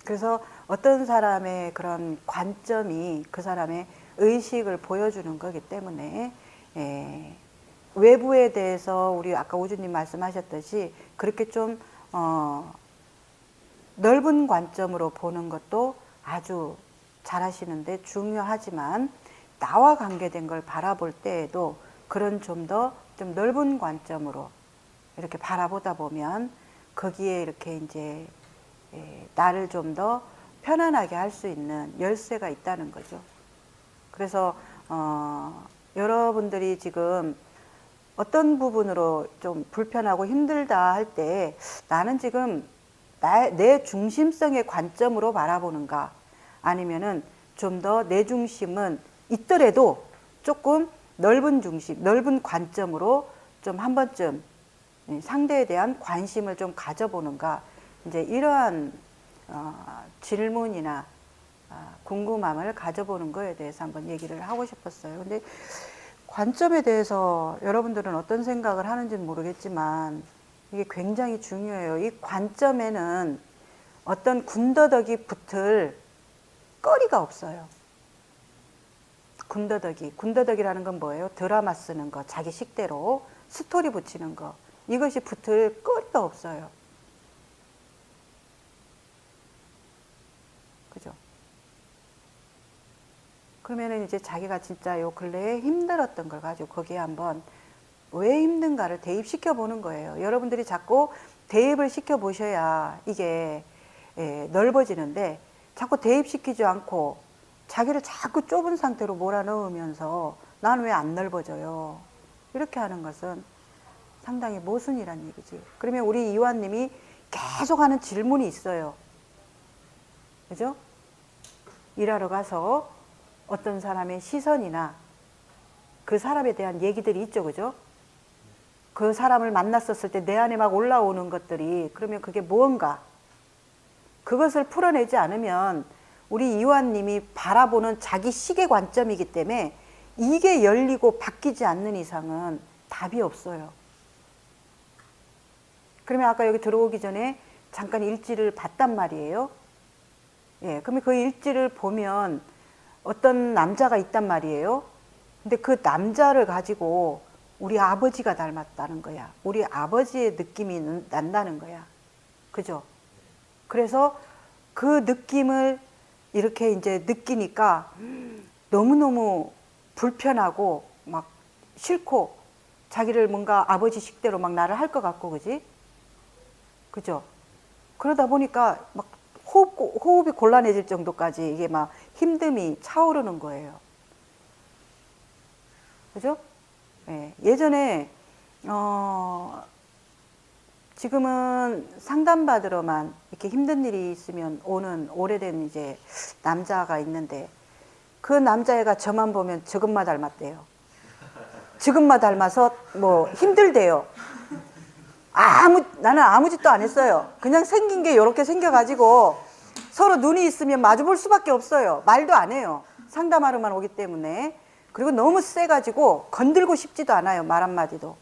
S1: 그래서 어떤 사람의 그런 관점이 그 사람의 의식을 보여주는 거기 때문에 외부에 대해서 우리 아까 오주님 말씀하셨듯이 그렇게 좀 넓은 관점으로 보는 것도 아주 잘하시는데 중요하지만 나와 관계된 걸 바라볼 때에도 그런 좀 더 좀 넓은 관점으로 이렇게 바라보다 보면 거기에 이렇게 이제 나를 좀 더 편안하게 할 수 있는 열쇠가 있다는 거죠. 그래서 여러분들이 지금 어떤 부분으로 좀 불편하고 힘들다 할 때 나는 지금 내 중심성의 관점으로 바라보는가 아니면은 좀 더 내 중심은 있더라도 조금 넓은 중심, 넓은 관점으로 좀 한 번쯤 상대에 대한 관심을 좀 가져보는가 이제 이러한 질문이나 궁금함을 가져보는 거에 대해서 한번 얘기를 하고 싶었어요. 근데 관점에 대해서 여러분들은 어떤 생각을 하는지는 모르겠지만 이게 굉장히 중요해요. 이 관점에는 어떤 군더더기 붙을 거리가 없어요. 군더더기라는 건 뭐예요? 드라마 쓰는 거, 자기 식대로 스토리 붙이는 거. 이것이 붙을 거리가 없어요. 그죠? 그러면은 이제 자기가 진짜 요 근래에 힘들었던 걸 가지고 거기에 한번 왜 힘든가를 대입시켜 보는 거예요. 여러분들이 자꾸 대입을 시켜 보셔야 이게 넓어지는데 자꾸 대입시키지 않고 자기를 자꾸 좁은 상태로 몰아넣으면서 난 왜 안 넓어져요? 이렇게 하는 것은 상당히 모순이란 얘기지. 그러면 우리 이완님이 계속 하는 질문이 있어요. 그죠? 일하러 가서 어떤 사람의 시선이나 그 사람에 대한 얘기들이 있죠. 그죠? 그 사람을 만났었을 때 내 안에 막 올라오는 것들이 그러면 그게 무언가? 그것을 풀어내지 않으면 우리 이완님이 바라보는 자기 시계 관점이기 때문에 이게 열리고 바뀌지 않는 이상은 답이 없어요. 그러면 아까 여기 들어오기 전에 잠깐 일지를 봤단 말이에요. 예, 그러면 그 일지를 보면 어떤 남자가 있단 말이에요. 근데 그 남자를 가지고 우리 아버지가 닮았다는 거야. 우리 아버지의 느낌이 난다는 거야. 그죠? 그래서 그 느낌을 이렇게 이제 느끼니까 너무너무 불편하고 막 싫고 자기를 뭔가 아버지 식대로 막 나를 할 것 같고, 그지? 그죠? 그러다 보니까 막 호흡이 곤란해질 정도까지 이게 막 힘듦이 차오르는 거예요. 그죠? 예, 예전에 지금은 상담받으러만 이렇게 힘든 일이 있으면 오는 오래된 이제 남자가 있는데 그 남자애가 저만 보면 저것만 닮았대요. 저것만 닮아서 뭐 힘들대요. 나는 아무 짓도 안 했어요. 그냥 생긴 게 이렇게 생겨가지고 서로 눈이 있으면 마주 볼 수밖에 없어요. 말도 안 해요. 상담하러만 오기 때문에. 그리고 너무 세가지고 건들고 싶지도 않아요. 말 한마디도.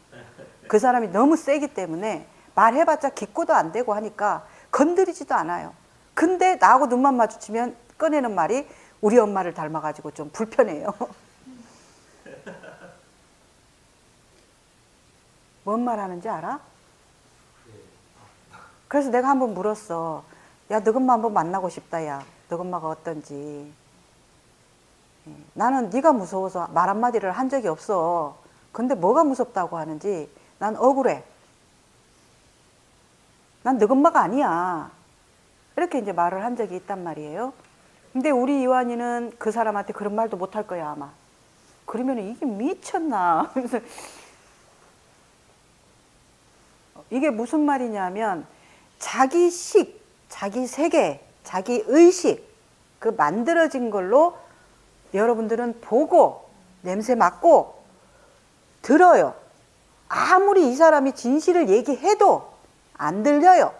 S1: 그 사람이 너무 세기 때문에 말해봤자 기꼬도 안 되고 하니까 건드리지도 않아요. 근데 나하고 눈만 마주치면 꺼내는 말이 우리 엄마를 닮아가지고 좀 불편해요. 뭔 말 하는지 알아? 그래서 내가 한번 물었어. 야, 너 엄마 한번 만나고 싶다, 야. 너 엄마가 어떤지. 나는 네가 무서워서 말 한마디를 한 적이 없어. 근데 뭐가 무섭다고 하는지 난 억울해. 난 너 엄마가 아니야. 이렇게 이제 말을 한 적이 있단 말이에요. 근데 우리 이완이는 그 사람한테 그런 말도 못 할 거야, 아마. 그러면 이게 미쳤나. 그래서 이게 무슨 말이냐면 자기 식, 자기 세계, 자기 의식, 그 만들어진 걸로 여러분들은 보고 냄새 맡고 들어요. 아무리 이 사람이 진실을 얘기해도 안 들려요.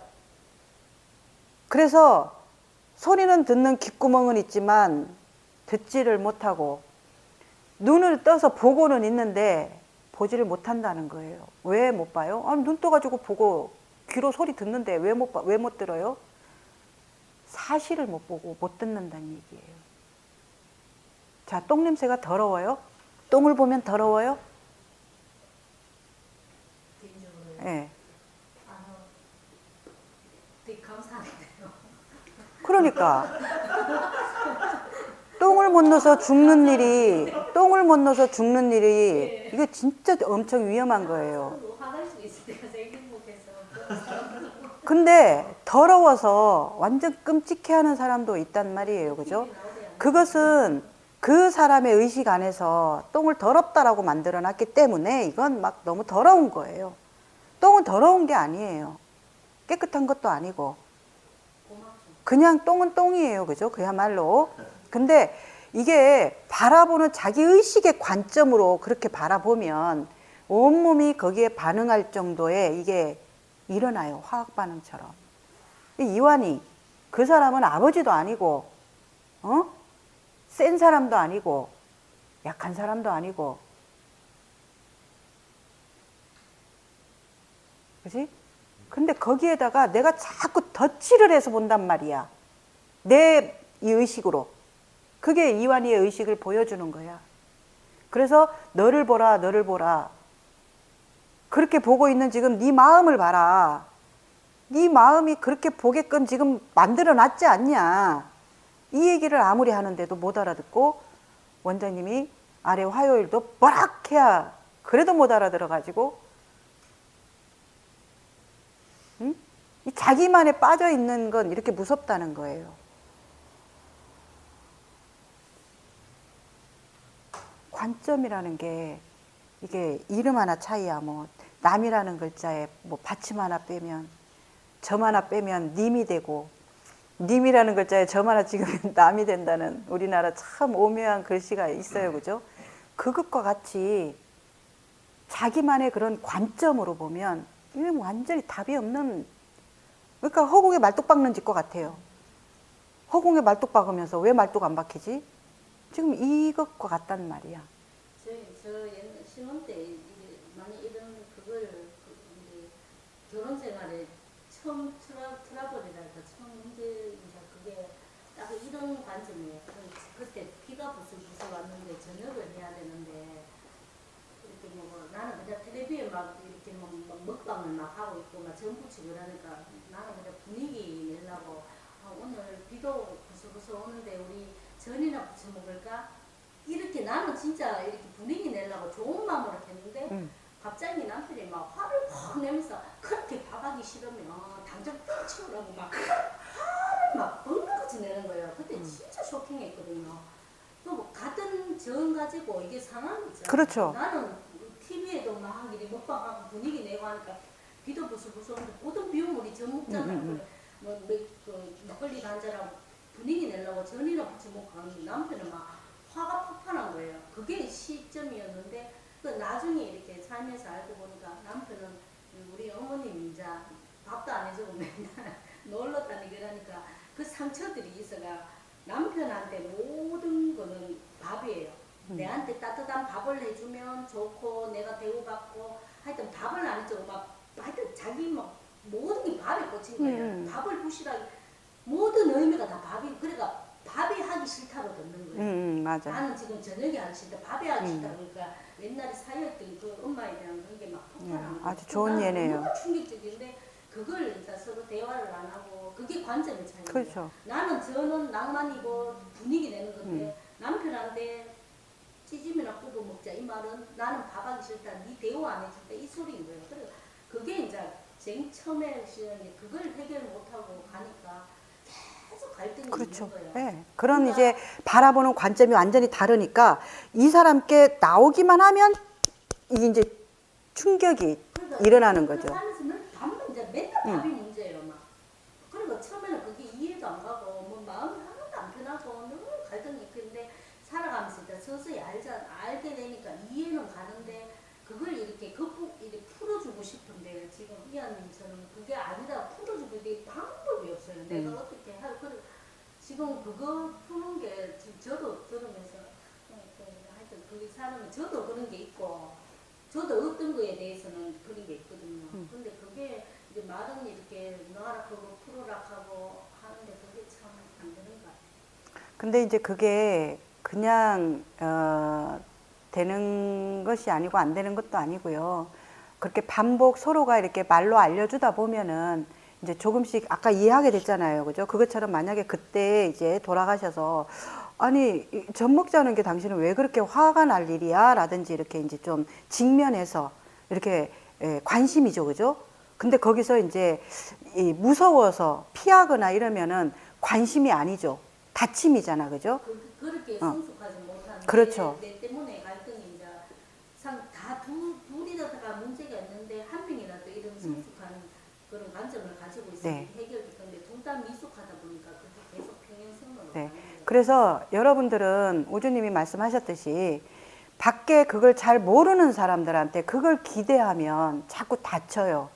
S1: 그래서 소리는 듣는 귓구멍은 있지만 듣지를 못하고 눈을 떠서 보고는 있는데 보지를 못한다는 거예요. 왜 못 봐요? 눈 떠가지고 보고 귀로 소리 듣는데 왜 못 들어요? 사실을 못 보고 못 듣는다는 얘기예요. 자, 똥 냄새가 더러워요? 똥을 보면 더러워요?
S2: 개인적으로
S1: 예.
S2: 되게 감사한데요.
S1: 그러니까 똥을 못 넣어서 죽는 일이 이거 진짜 엄청 위험한 거예요.
S2: 화장실 있을 때가 제일 행복해서.
S1: 근데 더러워서 완전 끔찍해하는 사람도 있단 말이에요. 그죠? 그것은 그 사람의 의식 안에서 똥을 더럽다라고 만들어놨기 때문에 이건 막 너무 더러운 거예요. 똥은 더러운 게 아니에요. 깨끗한 것도 아니고 그냥 똥은 똥이에요. 그죠? 그야말로. 근데 이게 바라보는 자기 의식의 관점으로 그렇게 바라보면 온몸이 거기에 반응할 정도의 이게 일어나요. 화학 반응처럼. 이완이 그 사람은 아버지도 아니고 센 사람도 아니고 약한 사람도 아니고, 그지? 근데 거기에다가 내가 자꾸 덧칠을 해서 본단 말이야. 내 이 의식으로. 그게 이완이의 의식을 보여주는 거야. 그래서 너를 보라, 너를 보라. 그렇게 보고 있는 지금 네 마음을 봐라. 네 마음이 그렇게 보게끔 지금 만들어 놨지 않냐. 이 얘기를 아무리 하는데도 못 알아듣고 원장님이 아래 화요일도 뽀락 해야 그래도 못 알아들어가지고 응? 이 자기만에 빠져 있는 건 이렇게 무섭다는 거예요. 관점이라는 게 이게 이름 하나 차이야. 뭐 남이라는 글자에 뭐 받침 하나 빼면 점 하나 빼면 님이 되고 님이라는 글자에 점 하나 찍으면 남이 된다는 우리나라 참 오묘한 글씨가 있어요. 그죠? 그것과 같이 자기만의 그런 관점으로 보면 이건 완전히 답이 없는, 그러니까 허공에 말뚝 박는 짓과 같아요. 허공에 말뚝 박으면서 왜 말뚝 안 박히지? 지금 이것과 같단 말이야.
S2: 저 옛날 신혼 때 이게 많이 이런 그걸 이제 결혼 생활에 처음 트러블이랄까 처음 문제인가 그게 딱 이런 관점이에요. 그때 비가 부슬부슬 왔는데 저녁을 해야 되는데 이렇게 뭐 나는 그냥 텔레비에 막 이렇게 막 먹방을 막 하고 있고 막 전부치고 그러니까 나는 그냥 분위기 내려고 오늘 비도 부슬부슬 오는데 우리 전이나 부쳐 먹을까? 이렇게 나는 진짜 이렇게 분위기 내려고 좋은 마음으로 했는데 갑자기 남편이 막 화를 팍 내면서 그렇게 밥하기 싫으면 당장 치우라고 막 화를 막 벙긋이 내는 거예요. 그때 진짜 쇼킹했거든요. 또 같은 전 가지고 이게 상황이 있잖아요.
S1: 그렇죠.
S2: 나는 TV에도 막 이렇게 먹방하고 분위기 내고 하니까 비도 부슬부슬 오는데 모든 비용물이 전 먹잖아요. 그 막걸리 한잔하고 분위기 내려고 전이나 부쳐 먹고 하는데 남편은 막 화가 폭발한 거예요. 그게 시점이었는데 그 나중에 이렇게 살면서 알고 보니까 남편은 우리 어머님이 이제 밥도 안 해주고 맨날 놀러 다니기라니까 그 상처들이 있어가 남편한테 모든 거는 밥이에요. 내한테 따뜻한 밥을 해주면 좋고 내가 대우받고 하여튼 밥을 안 해주고 막 하여튼 자기 막 모든 게 밥에 꽂힌 거예요. 밥을 부시라기 모든 의미가 다 밥이 그러니까 밥이 하기 싫다고 듣는 거예요.
S1: 맞아.
S2: 나는 지금 저녁에 하기 싫다, 밥이 하기 싫다 그러니까 옛날에 사였던 그 엄마에 대한 그런 게 막 폭발하는 거예요.
S1: 아주 좋은 예네요.
S2: 너무 충격적인데 그걸 이제 서로 대화를 안 하고 그게 관점의 차이예요.
S1: 그렇죠.
S2: 나는 저는 낭만이고 분위기 내는 건데 남편한테 찌짐이나 구워 먹자 이 말은 나는 밥하기 싫다, 네 대우 안 해줄다 이 소리인 거예요. 그래서 그게 이제 처음에 시절에 그걸 해결 못하고 가니까 계속 갈등이
S1: 그렇죠.
S2: 있는 거예요.
S1: 네. 그런 이제 바라보는 관점이 완전히 다르니까 이 사람께 나오기만 하면 이게 이제 충격이
S2: 그러니까
S1: 일어나는 거죠.
S2: 살면서 밥만 이제 맨날 밥이 문제예요, 막. 그리고 처음에는 그게 이해도 안 가고 뭐 마음이 하나도 안 편하고 늘 갈등이 있는데 살아가면서 이제 서서히 알게 되니까 이해는 가는데 그걸 이렇게 이렇게 풀어주고 싶은데 지금 이하님처럼 그게 아니다 풀어주고 이게 방법이 없어요. 내가 어떻게 할 지금 그거 푸는 게 지금 저도 들으면서 하여튼 그 사람은 저도 그런 게 있고 저도 어떤 거에 대해서는 그런 게 있거든요. 근데 그게 이제 말은 이렇게 놔라 하고 풀어라 하고 하는데 그게 참 안 되는 것 같아요.
S1: 근데 이제 그게 그냥 되는 것이 아니고 안 되는 것도 아니고요. 그렇게 반복 서로가 이렇게 말로 알려주다 보면은 이제 조금씩 아까 이해하게 됐잖아요. 그죠? 그것처럼 만약에 그때 이제 돌아가셔서 아니, 젖 먹자는 게 당신은 왜 그렇게 화가 날 일이야? 라든지 이렇게 이제 좀 직면해서 이렇게 관심이죠. 그죠? 근데 거기서 이제 무서워서 피하거나 이러면은 관심이 아니죠. 다침이잖아. 그죠?
S2: 그렇게 성숙하지 못하는
S1: 그렇죠.
S2: 내 때문에 갈등이 이제 다 둘이 다가 문제가 있는데 한 명이라도 이런 성숙한 그런 관점을 가지고 있으면
S1: 네.
S2: 해결될 건데 둘 다 미숙하다 보니까 그게 계속 평행선으로
S1: 네.
S2: 가는 거예요.
S1: 그래서 여러분들은 우주님이 말씀하셨듯이 밖에 그걸 잘 모르는 사람들한테 그걸 기대하면 자꾸 다쳐요.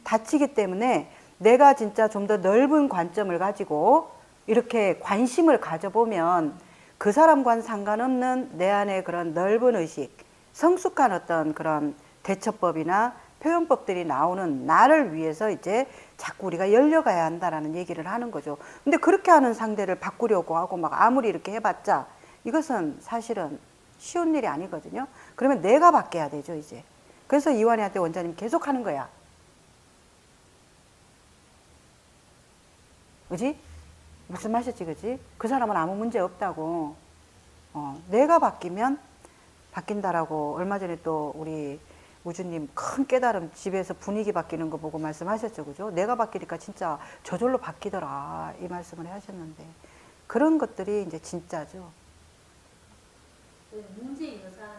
S1: 다치기 때문에 내가 진짜 좀 더 넓은 관점을 가지고 이렇게 관심을 가져보면 그 사람과는 상관없는 내 안에 그런 넓은 의식, 성숙한 어떤 그런 대처법이나 표현법들이 나오는 나를 위해서 이제 자꾸 우리가 열려가야 한다라는 얘기를 하는 거죠. 근데 그렇게 하는 상대를 바꾸려고 하고 막 아무리 이렇게 해봤자 이것은 사실은 쉬운 일이 아니거든요. 그러면 내가 바뀌어야 되죠, 이제. 그래서 이완이한테 원장님 계속 하는 거야. 그지? 무슨 말이지, 그지? 그 사람은 아무 문제 없다고. 내가 바뀌면 바뀐다라고 얼마 전에 또 우리 우주님 큰 깨달음 집에서 분위기 바뀌는 거 보고 말씀하셨죠, 그죠? 내가 바뀌니까 진짜 저절로 바뀌더라 이 말씀을 하셨는데 그런 것들이 이제 진짜죠.
S2: 문제 있는 사람을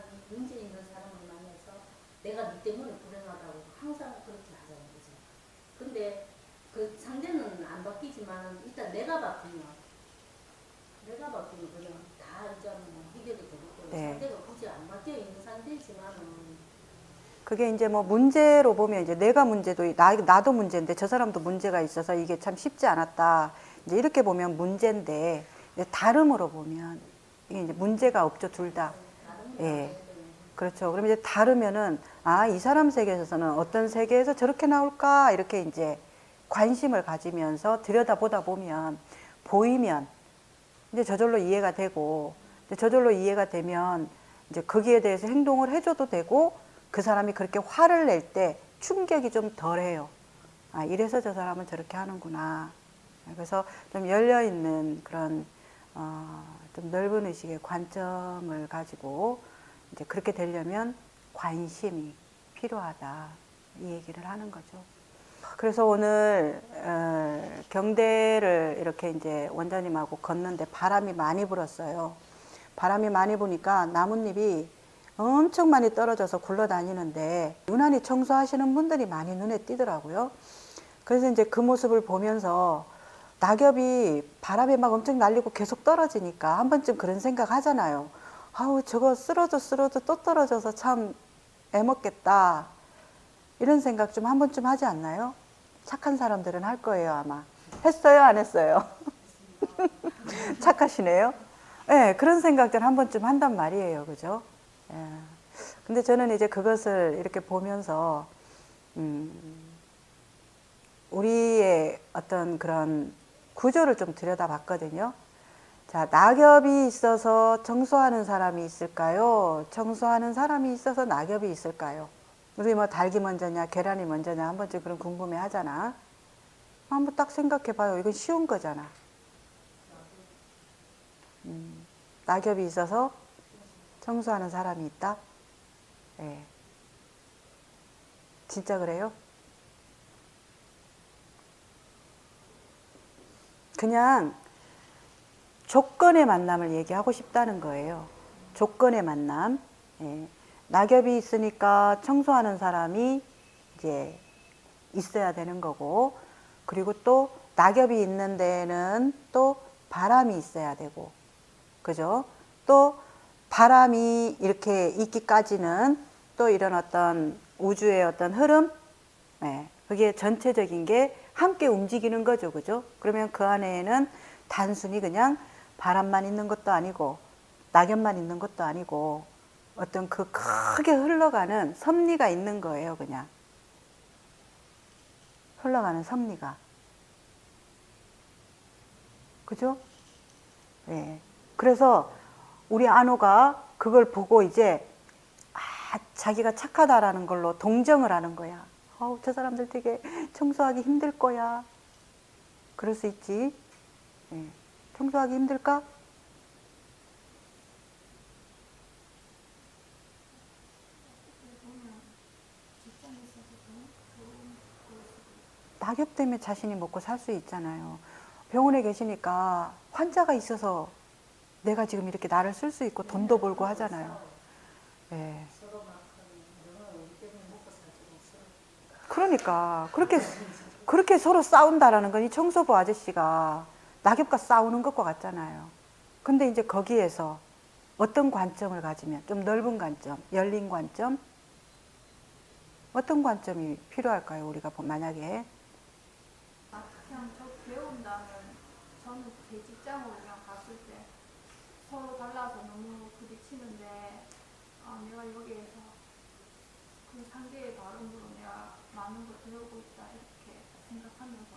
S2: 만나서 내가 네 때문에 불행하다고 항상 그렇게 하자는 거죠. 근데 그 상대는 안 바뀌지만 일단 내가 바뀌면 그냥 다 이제 뭐 해결이 되겠고
S1: 네.
S2: 상대가 굳이 안 바뀌어 있는 상대지만은
S1: 그게 이제 뭐 문제로 보면 이제 내가 문제도 나도 문제인데 저 사람도 문제가 있어서 이게 참 쉽지 않았다. 이제 이렇게 보면 문제인데 이제 다름으로 보면 이게 이제 문제가 없죠, 둘 다. 예. 그렇죠. 그럼 이제 다르면은 이 사람 세계에서는 어떤 세계에서 저렇게 나올까 이렇게 이제 관심을 가지면서 들여다보다 보면 보이면 이제 저절로 이해가 되고 이제 저절로 이해가 되면 이제 거기에 대해서 행동을 해줘도 되고 그 사람이 그렇게 화를 낼 때 충격이 좀 덜해요. 이래서 저 사람은 저렇게 하는구나. 그래서 좀 열려있는 그런 좀 넓은 의식의 관점을 가지고 이제 그렇게 되려면 관심이 필요하다. 이 얘기를 하는 거죠. 그래서 오늘 경대를 이렇게 이제 원장님하고 걷는데 바람이 많이 불었어요. 바람이 많이 부니까 나뭇잎이 엄청 많이 떨어져서 굴러다니는데 유난히 청소하시는 분들이 많이 눈에 띄더라고요. 그래서 이제 그 모습을 보면서 낙엽이 바람에 막 엄청 날리고 계속 떨어지니까 한 번쯤 그런 생각 하잖아요. 아우 저거 쓰러져 또 떨어져서 참 애먹겠다. 이런 생각 좀 한 번쯤 하지 않나요? 착한 사람들은 할 거예요 아마. 했어요 안 했어요? 착하시네요. 네, 그런 생각들 한 번쯤 한단 말이에요. 그죠? 예. 근데 저는 이제 그것을 이렇게 보면서 우리의 어떤 그런 구조를 좀 들여다봤거든요. 자, 낙엽이 있어서 청소하는 사람이 있을까요? 청소하는 사람이 있어서 낙엽이 있을까요? 우리 뭐 닭이 먼저냐, 계란이 먼저냐 한 번쯤 그런 궁금해 하잖아. 한번 딱 생각해 봐요. 이건 쉬운 거잖아. 낙엽이 있어서 청소하는 사람이 있다? 네. 진짜 그래요? 그냥 조건의 만남을 얘기하고 싶다는 거예요. 조건의 만남. 예. 낙엽이 있으니까 청소하는 사람이 이제 있어야 되는 거고, 그리고 또 낙엽이 있는 데는 또 바람이 있어야 되고, 그죠? 또 바람이 이렇게 있기까지는 또 이런 어떤 우주의 어떤 흐름, 예, 그게 전체적인 게 함께 움직이는 거죠, 그죠? 그러면 그 안에는 단순히 그냥 바람만 있는 것도 아니고 낙엽만 있는 것도 아니고 어떤 그 크게 흘러가는 섭리가 있는 거예요, 그냥. 흘러가는 섭리가. 그죠? 예. 그래서 우리 안호가 그걸 보고 이제 자기가 착하다라는 걸로 동정을 하는 거야. 저 사람들 되게 청소하기 힘들 거야. 그럴 수 있지. 예. 청소하기 힘들까? 낙엽 때문에 자신이 먹고 살 수 있잖아요. 병원에 계시니까 환자가 있어서 내가 지금 이렇게 나를 쓸 수 있고 돈도 벌고 하잖아요. 예. 그러니까 그렇게 서로 싸운다라는 건 이 청소부 아저씨가 낙엽과 싸우는 것과 같잖아요. 근데 이제 거기에서 어떤 관점을 가지면 좀 넓은 관점, 열린 관점, 어떤 관점이 필요할까요? 우리가 만약에
S3: 그냥 저 배운다면 저는 제 직장으로 그냥 갔을 때 서로 달라서 너무 부딪히는데 내가 여기에서 그 상대의 발음으로 내가 많은 걸 배우고 있다 이렇게 생각하면서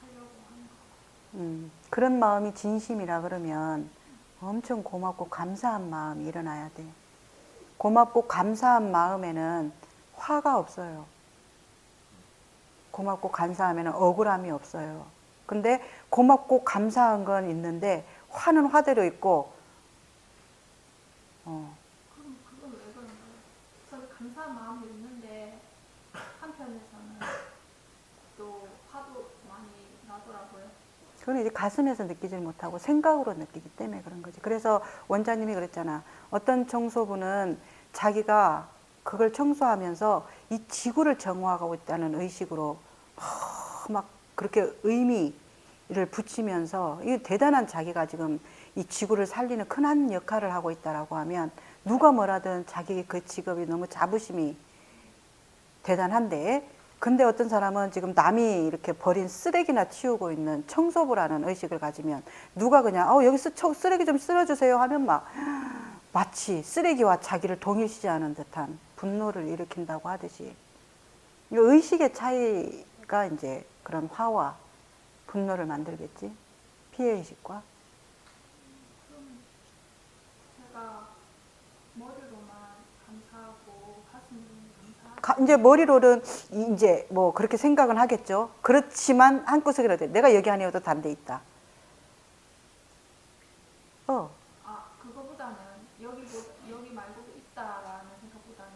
S3: 하려고 하는 거.
S1: 그런 마음이 진심이라 그러면 엄청 고맙고 감사한 마음이 일어나야 돼. 고맙고 감사한 마음에는 화가 없어요. 고맙고 감사하면 억울함이 없어요. 근데 고맙고 감사한 건 있는데 화는 화대로 있고
S3: 그럼 그건 왜 그런 거예요? 저는 감사한 마음이 있는데 한편에서는 또 화도 많이 나더라고요.
S1: 그건 이제 가슴에서 느끼지 못하고 생각으로 느끼기 때문에 그런 거지. 그래서 원장님이 그랬잖아. 어떤 청소부는 자기가 그걸 청소하면서 이 지구를 정화하고 있다는 의식으로 막 그렇게 의미를 붙이면서 이 대단한 자기가 지금 이 지구를 살리는 큰 역할을 하고 있다라고 하면 누가 뭐라든 자기 그 직업이 너무 자부심이 대단한데, 근데 어떤 사람은 지금 남이 이렇게 버린 쓰레기나 치우고 있는 청소부라는 의식을 가지면 누가 그냥 여기서 쓰레기 좀 쓸어주세요 하면 마치 쓰레기와 자기를 동일시하는 듯한 분노를 일으킨다고 하듯이, 이 의식의 차이가 이제 그런 화와 분노를 만들겠지. 피해의식과.
S3: 그럼 제가 머리로만 감사하고 가슴으로 감사하고
S1: 이제 머리로는 이제 뭐 그렇게 생각은 하겠죠. 그렇지만 한구석이라도 내가 여기 아니어도 다른 데 있다.
S3: 그거보다는 여기 말고 있다라는 생각보다는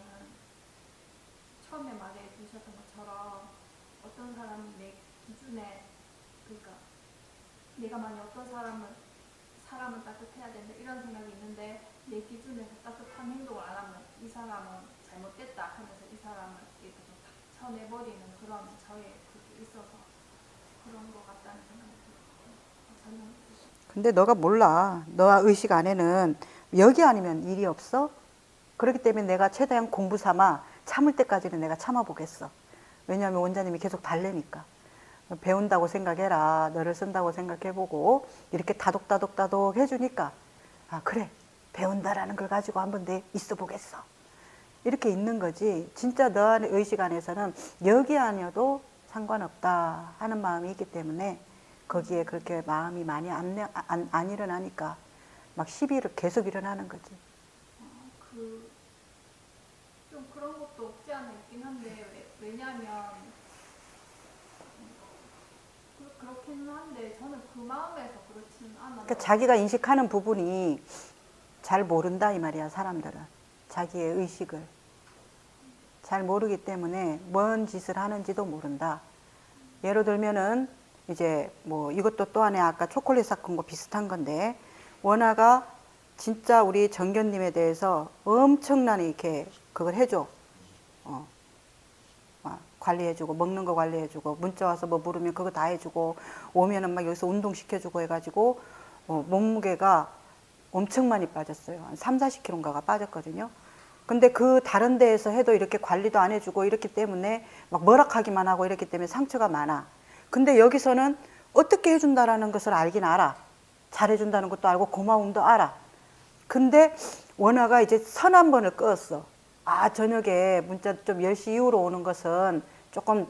S3: 처음에 말해 주셨던 것처럼 어떤 사람이 내 기준에, 그러니까 내가 만약 어떤 사람은 따뜻해야 된다 이런 생각이 있는데 내 기준에서 따뜻한 행동을 안 하면 이 사람은 잘못됐다 하면서 이 사람을 이렇게 좀 쳐내버리는 그런 저의 그게 있어서 그런 것 같다는 생각이 들어요.
S1: 근데 너가 몰라. 너와 의식 안에는 여기 아니면 일이 없어. 그렇기 때문에 내가 최대한 공부 삼아 참을 때까지는 내가 참아보겠어. 왜냐하면 원장님이 계속 달래니까. 배운다고 생각해라. 너를 쓴다고 생각해보고 이렇게 다독다독 해주니까 그래, 배운다라는 걸 가지고 한번 내 있어 보겠어. 이렇게 있는 거지. 진짜 너 안의 의식 안에서는 여기 아니어도 상관없다 하는 마음이 있기 때문에 거기에 그렇게 마음이 많이 안 일어나니까 막 시비를 계속 일어나는 거지.
S3: 좀 그런 것도 없지 않아 있긴 한데 왜냐하면 그렇긴 한데 저는 그 마음에서 그렇지는 않아요.
S1: 그러니까 자기가 인식하는 부분이 잘 모른다 이 말이야. 사람들은 자기의 의식을 잘 모르기 때문에 뭔 짓을 하는지도 모른다. 예를 들면은 이제 뭐 이것도 또 하나 아까 초콜릿 섞은 거 비슷한 건데, 원아가 진짜 우리 정견님에 대해서 엄청나게 이렇게 그걸 해줘. 관리해주고, 먹는 거 관리해주고, 문자 와서 뭐 물으면 그거 다 해주고, 오면은 막 여기서 운동시켜주고 해가지고, 몸무게가 엄청 많이 빠졌어요. 한 3, 40kg인가가 빠졌거든요. 근데 그 다른 데에서 해도 이렇게 관리도 안 해주고 이렇기 때문에 막 뭐락하기만 하고 이렇기 때문에 상처가 많아. 근데 여기서는 어떻게 해준다라는 것을 알긴 알아. 잘해준다는 것도 알고 고마움도 알아. 근데 원아가 이제 선 한 번을 끄었어. 저녁에 문자 좀 10시 이후로 오는 것은 조금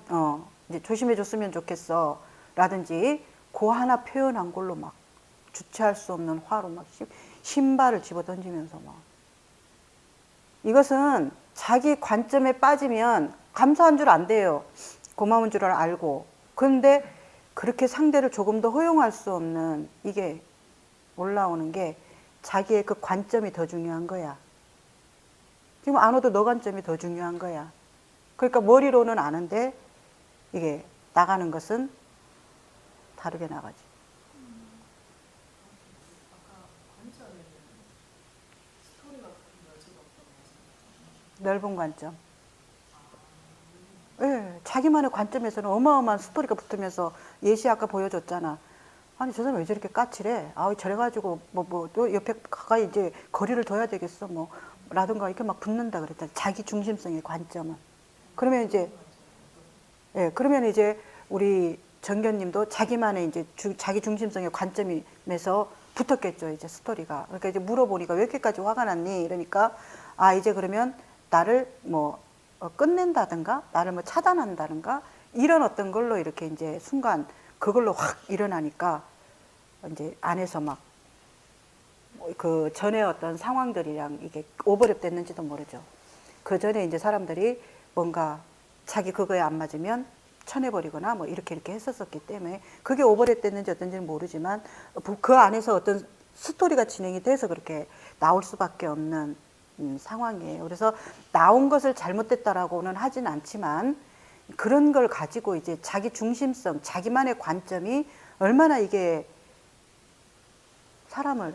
S1: 이제 조심해 줬으면 좋겠어. 라든지 그 하나 표현한 걸로 막 주체할 수 없는 화로 막 신발을 집어 던지면서 막. 이것은 자기 관점에 빠지면 감사한 줄 안 돼요. 고마운 줄 알고. 그런데 그렇게 상대를 조금 더 허용할 수 없는 이게 올라오는 게 자기의 그 관점이 더 중요한 거야. 지금 안 와도 너 관점이 더 중요한 거야. 그러니까 머리로는 아는데 이게 나가는 것은 다르게 나가지.
S2: 아까 관점에는 스토리가 붙은 여지가 없다고
S1: 넓은 관점. 예, 자기만의 관점에서는 어마어마한 스토리가 붙으면서 예시 아까 보여줬잖아. 아니 저 사람 왜 저렇게 까칠해? 저래가지고 또 옆에 가까이 이제 거리를 둬야 되겠어 뭐 라든가 이렇게 막 붙는다 그랬잖아. 자기 중심성의 관점은. 그러면 이제 우리 정견님도 자기만의 이제 자기 중심성의 관점에서 붙었겠죠. 이제 스토리가. 그러니까 이제 물어보니까 왜 이렇게까지 화가 났니? 이러니까 이제 그러면 나를 뭐 끝낸다든가 나를 뭐 차단한다든가 이런 어떤 걸로 이렇게 이제 순간 그걸로 확 일어나니까 이제 안에서 막 그 전에 어떤 상황들이랑 이게 오버랩 됐는지도 모르죠. 그 전에 이제 사람들이 뭔가 자기 그거에 안 맞으면 쳐내버리거나 뭐 이렇게 했었었기 때문에 그게 오버랩 됐는지 어떤지는 모르지만 그 안에서 어떤 스토리가 진행이 돼서 그렇게 나올 수밖에 없는 상황이에요. 그래서 나온 것을 잘못됐다라고는 하진 않지만 그런 걸 가지고 이제 자기 중심성, 자기만의 관점이 얼마나 이게 사람을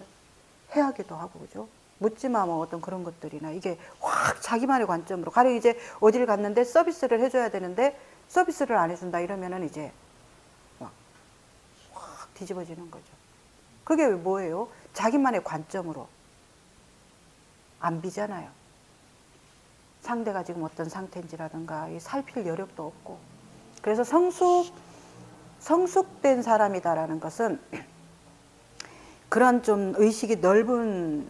S1: 해하기도 하고 그죠? 묻지마 뭐 어떤 그런 것들이나 이게 확 자기만의 관점으로 가령 이제 어디를 갔는데 서비스를 해줘야 되는데 서비스를 안 해준다 이러면은 이제 막 확 뒤집어지는 거죠. 그게 뭐예요? 자기만의 관점으로 안 비잖아요. 상대가 지금 어떤 상태인지라든가 살필 여력도 없고 그래서 성숙된 사람이다라는 것은 그런 좀 의식이 넓은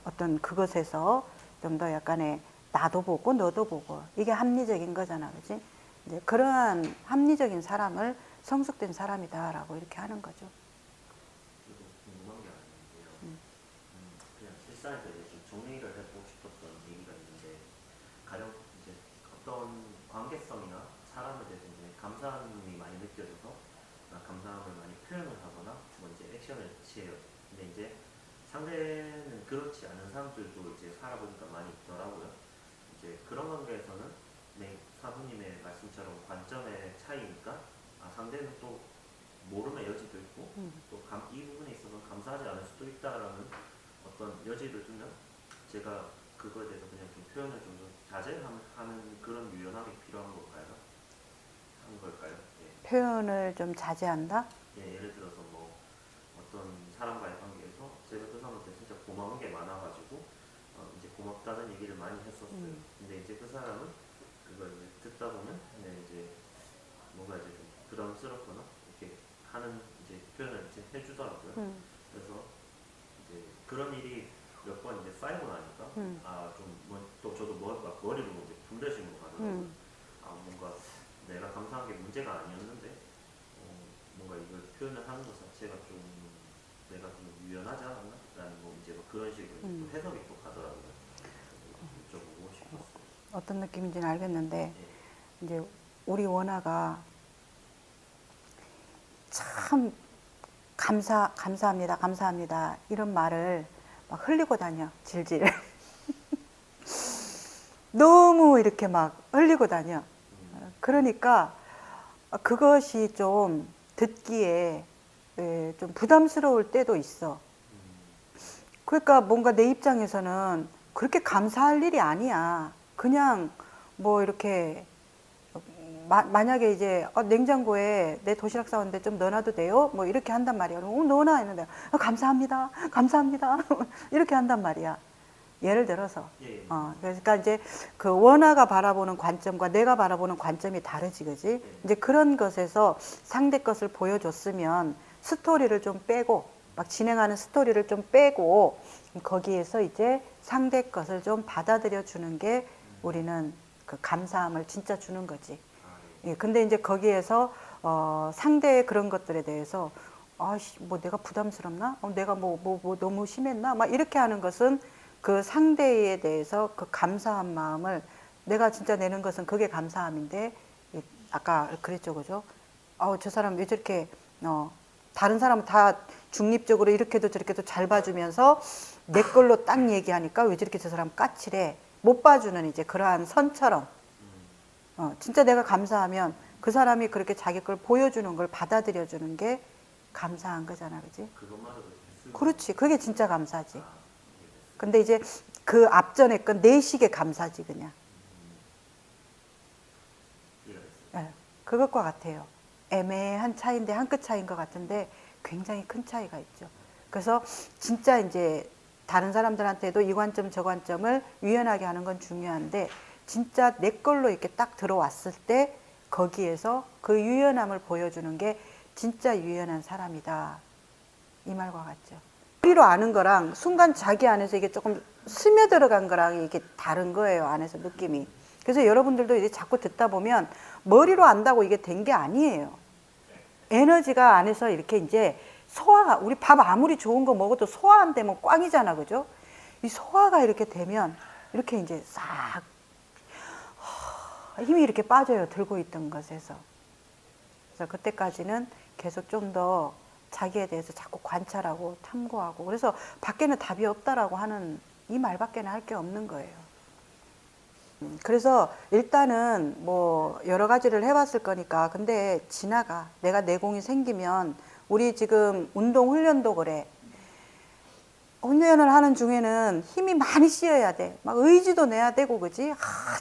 S1: 어떤 그것에서 좀 더 약간의 나도 보고 너도 보고 이게 합리적인 거잖아, 그렇지? 이제 그러한 합리적인 사람을 성숙된 사람이다라고 이렇게 하는 거죠.
S4: 저도 궁금한 게 아닌데요. 그냥 실상에서 이제 좀 정리를 해보고 싶었던 얘기가 있는데 가령 이제 어떤 관계성이나 사람에 대해서 이제 감사함이 많이 느껴져서 감사함을 많이 표현을 하거나 뭐 이제 액션을 취해요. 근데 이제 상대는 그렇지 않은 사람들도 이제 살아보니까 많이 있더라고요. 이제 그런 관계에서는 네, 사부님의 말씀처럼 관점의 차이니까 상대는 또 모르는 여지도 있고 또 이 부분에 있어서 감사하지 않을 수도 있다라는 어떤 여지를 두면 제가 그거에 대해서 그냥 좀 표현을 좀 자제하는 그런 유연함이 필요한 걸까요? 한 걸까요? 예.
S1: 표현을 좀 자제한다?
S4: 예, 예를 들어서 뭐 어떤 사람과의 관계에서 제가 그 사람한테 진짜 고마운 게 많아가지고 이제 고맙다는 얘기를 많이 했었어요. 근데 이제 그 사람은 그걸 이제 듣다 보면 이제 뭔가 이제 좀 부담스럽거나 이렇게 하는 이제 표현을 이제 해주더라고요. 그래서 이제 그런 일이 몇 번 이제 쌓이고 나니까 또 저도 머리로 이제 분배심으로 가더라고요. 뭔가 내가 감사한 게 문제가 아니었는데 뭔가 이걸 표현을 하는 것 자체가 좀 내가 좀 유연하지 않았나라는 뭐 이제 뭐 그런 식으로 또 해석이 또 가더라고요. 여쭤보고 싶었어요.
S1: 어떤 느낌인지는 알겠는데
S4: 예.
S1: 이제 우리 원아가 참 감사합니다 이런 말을 막 흘리고 다녀 질질 너무 이렇게 막 흘리고 다녀. 그러니까 그것이 좀 듣기에 좀 부담스러울 때도 있어. 그러니까 뭔가 내 입장에서는 그렇게 감사할 일이 아니야. 그냥 뭐 이렇게 만약에 이제 냉장고에 내 도시락 싸왔는데 좀 넣어놔도 돼요? 뭐 이렇게 한단 말이야. 넣어놔 했는데 감사합니다. 이렇게 한단 말이야. 예를 들어서. 그러니까 이제 그 원아가 바라보는 관점과 내가 바라보는 관점이 다르지, 그지? 이제 그런 것에서 상대 것을 보여줬으면 스토리를 좀 빼고, 막 진행하는 스토리를 좀 빼고, 거기에서 이제 상대 것을 좀 받아들여 주는 게 우리는 그 감사함을 진짜 주는 거지. 예, 근데 이제 거기에서 상대의 그런 것들에 대해서 뭐 내가 부담스럽나? 내가 뭐 너무 심했나? 막 이렇게 하는 것은 그 상대에 대해서 그 감사한 마음을 내가 진짜 내는 것은 그게 감사함인데 아까 그랬죠, 그죠? 저 사람 왜 저렇게 다른 사람은 다 중립적으로 이렇게도 저렇게도 잘 봐주면서 내 걸로 딱 얘기하니까 왜 저렇게 저 사람 까칠해? 못 봐주는 이제 그러한 선처럼 진짜 내가 감사하면 그 사람이 그렇게 자기 걸 보여주는 걸 받아들여 주는 게 감사한 거잖아, 그지?
S4: 그것마저도
S1: 그렇지, 그게 진짜 감사지. 근데 이제 그 앞전에 건 내 식의 감사지 그냥. 네, 그것과 같아요. 애매한 차이인데 한 끗 차이인 것 같은데 굉장히 큰 차이가 있죠. 그래서 진짜 이제 다른 사람들한테도 이 관점 저 관점을 유연하게 하는 건 중요한데 진짜 내 걸로 이렇게 딱 들어왔을 때 거기에서 그 유연함을 보여주는 게 진짜 유연한 사람이다. 이 말과 같죠. 머리로 아는 거랑 순간 자기 안에서 이게 조금 스며들어간 거랑 이게 다른 거예요. 안에서 느낌이. 그래서 여러분들도 이제 자꾸 듣다 보면 머리로 안다고 이게 된 게 아니에요. 에너지가 안에서 이렇게 이제 소화가, 우리 밥 아무리 좋은 거 먹어도 소화 안 되면 꽝이잖아, 그죠? 이 소화가 이렇게 되면 이렇게 이제 싹 힘이 이렇게 빠져요, 들고 있던 것에서. 그래서 그때까지는 계속 좀 더 자기에 대해서 자꾸 관찰하고 탐구하고, 그래서 밖에는 답이 없다라고 하는 이 말밖에는 할 게 없는 거예요. 그래서 일단은 뭐 여러 가지를 해봤을 거니까, 근데 지나가. 내가 내공이 생기면, 우리 지금 운동 훈련도 그래. 훈련을 하는 중에는 힘이 많이 씌어야 돼. 막 의지도 내야 되고, 그지?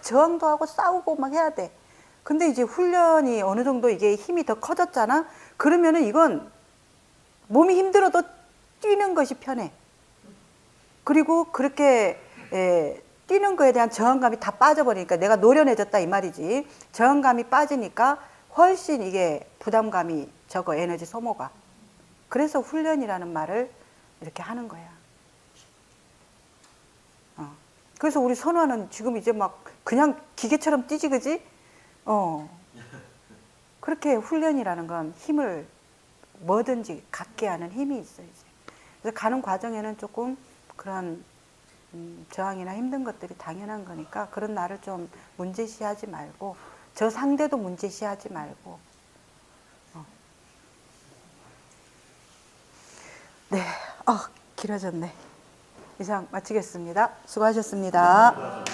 S1: 저항도 하고 싸우고 막 해야 돼. 근데 이제 훈련이 어느 정도 이게 힘이 더 커졌잖아? 그러면은 이건 몸이 힘들어도 뛰는 것이 편해. 그리고 그렇게 뛰는 거에 대한 저항감이 다 빠져버리니까, 내가 노련해졌다 이 말이지. 저항감이 빠지니까 훨씬 이게 부담감이 적어, 에너지 소모가. 그래서 훈련이라는 말을 이렇게 하는 거야. 그래서 우리 선화는 지금 이제 막 그냥 기계처럼 뛰지, 그지? 그렇게 훈련이라는 건 힘을 뭐든지 갖게 하는 힘이 있어요. 이제. 그래서 가는 과정에는 조금 그런 저항이나 힘든 것들이 당연한 거니까, 그런 나를 좀 문제시하지 말고, 저 상대도 문제시하지 말고. 네, 길어졌네. 이상 마치겠습니다. 수고하셨습니다.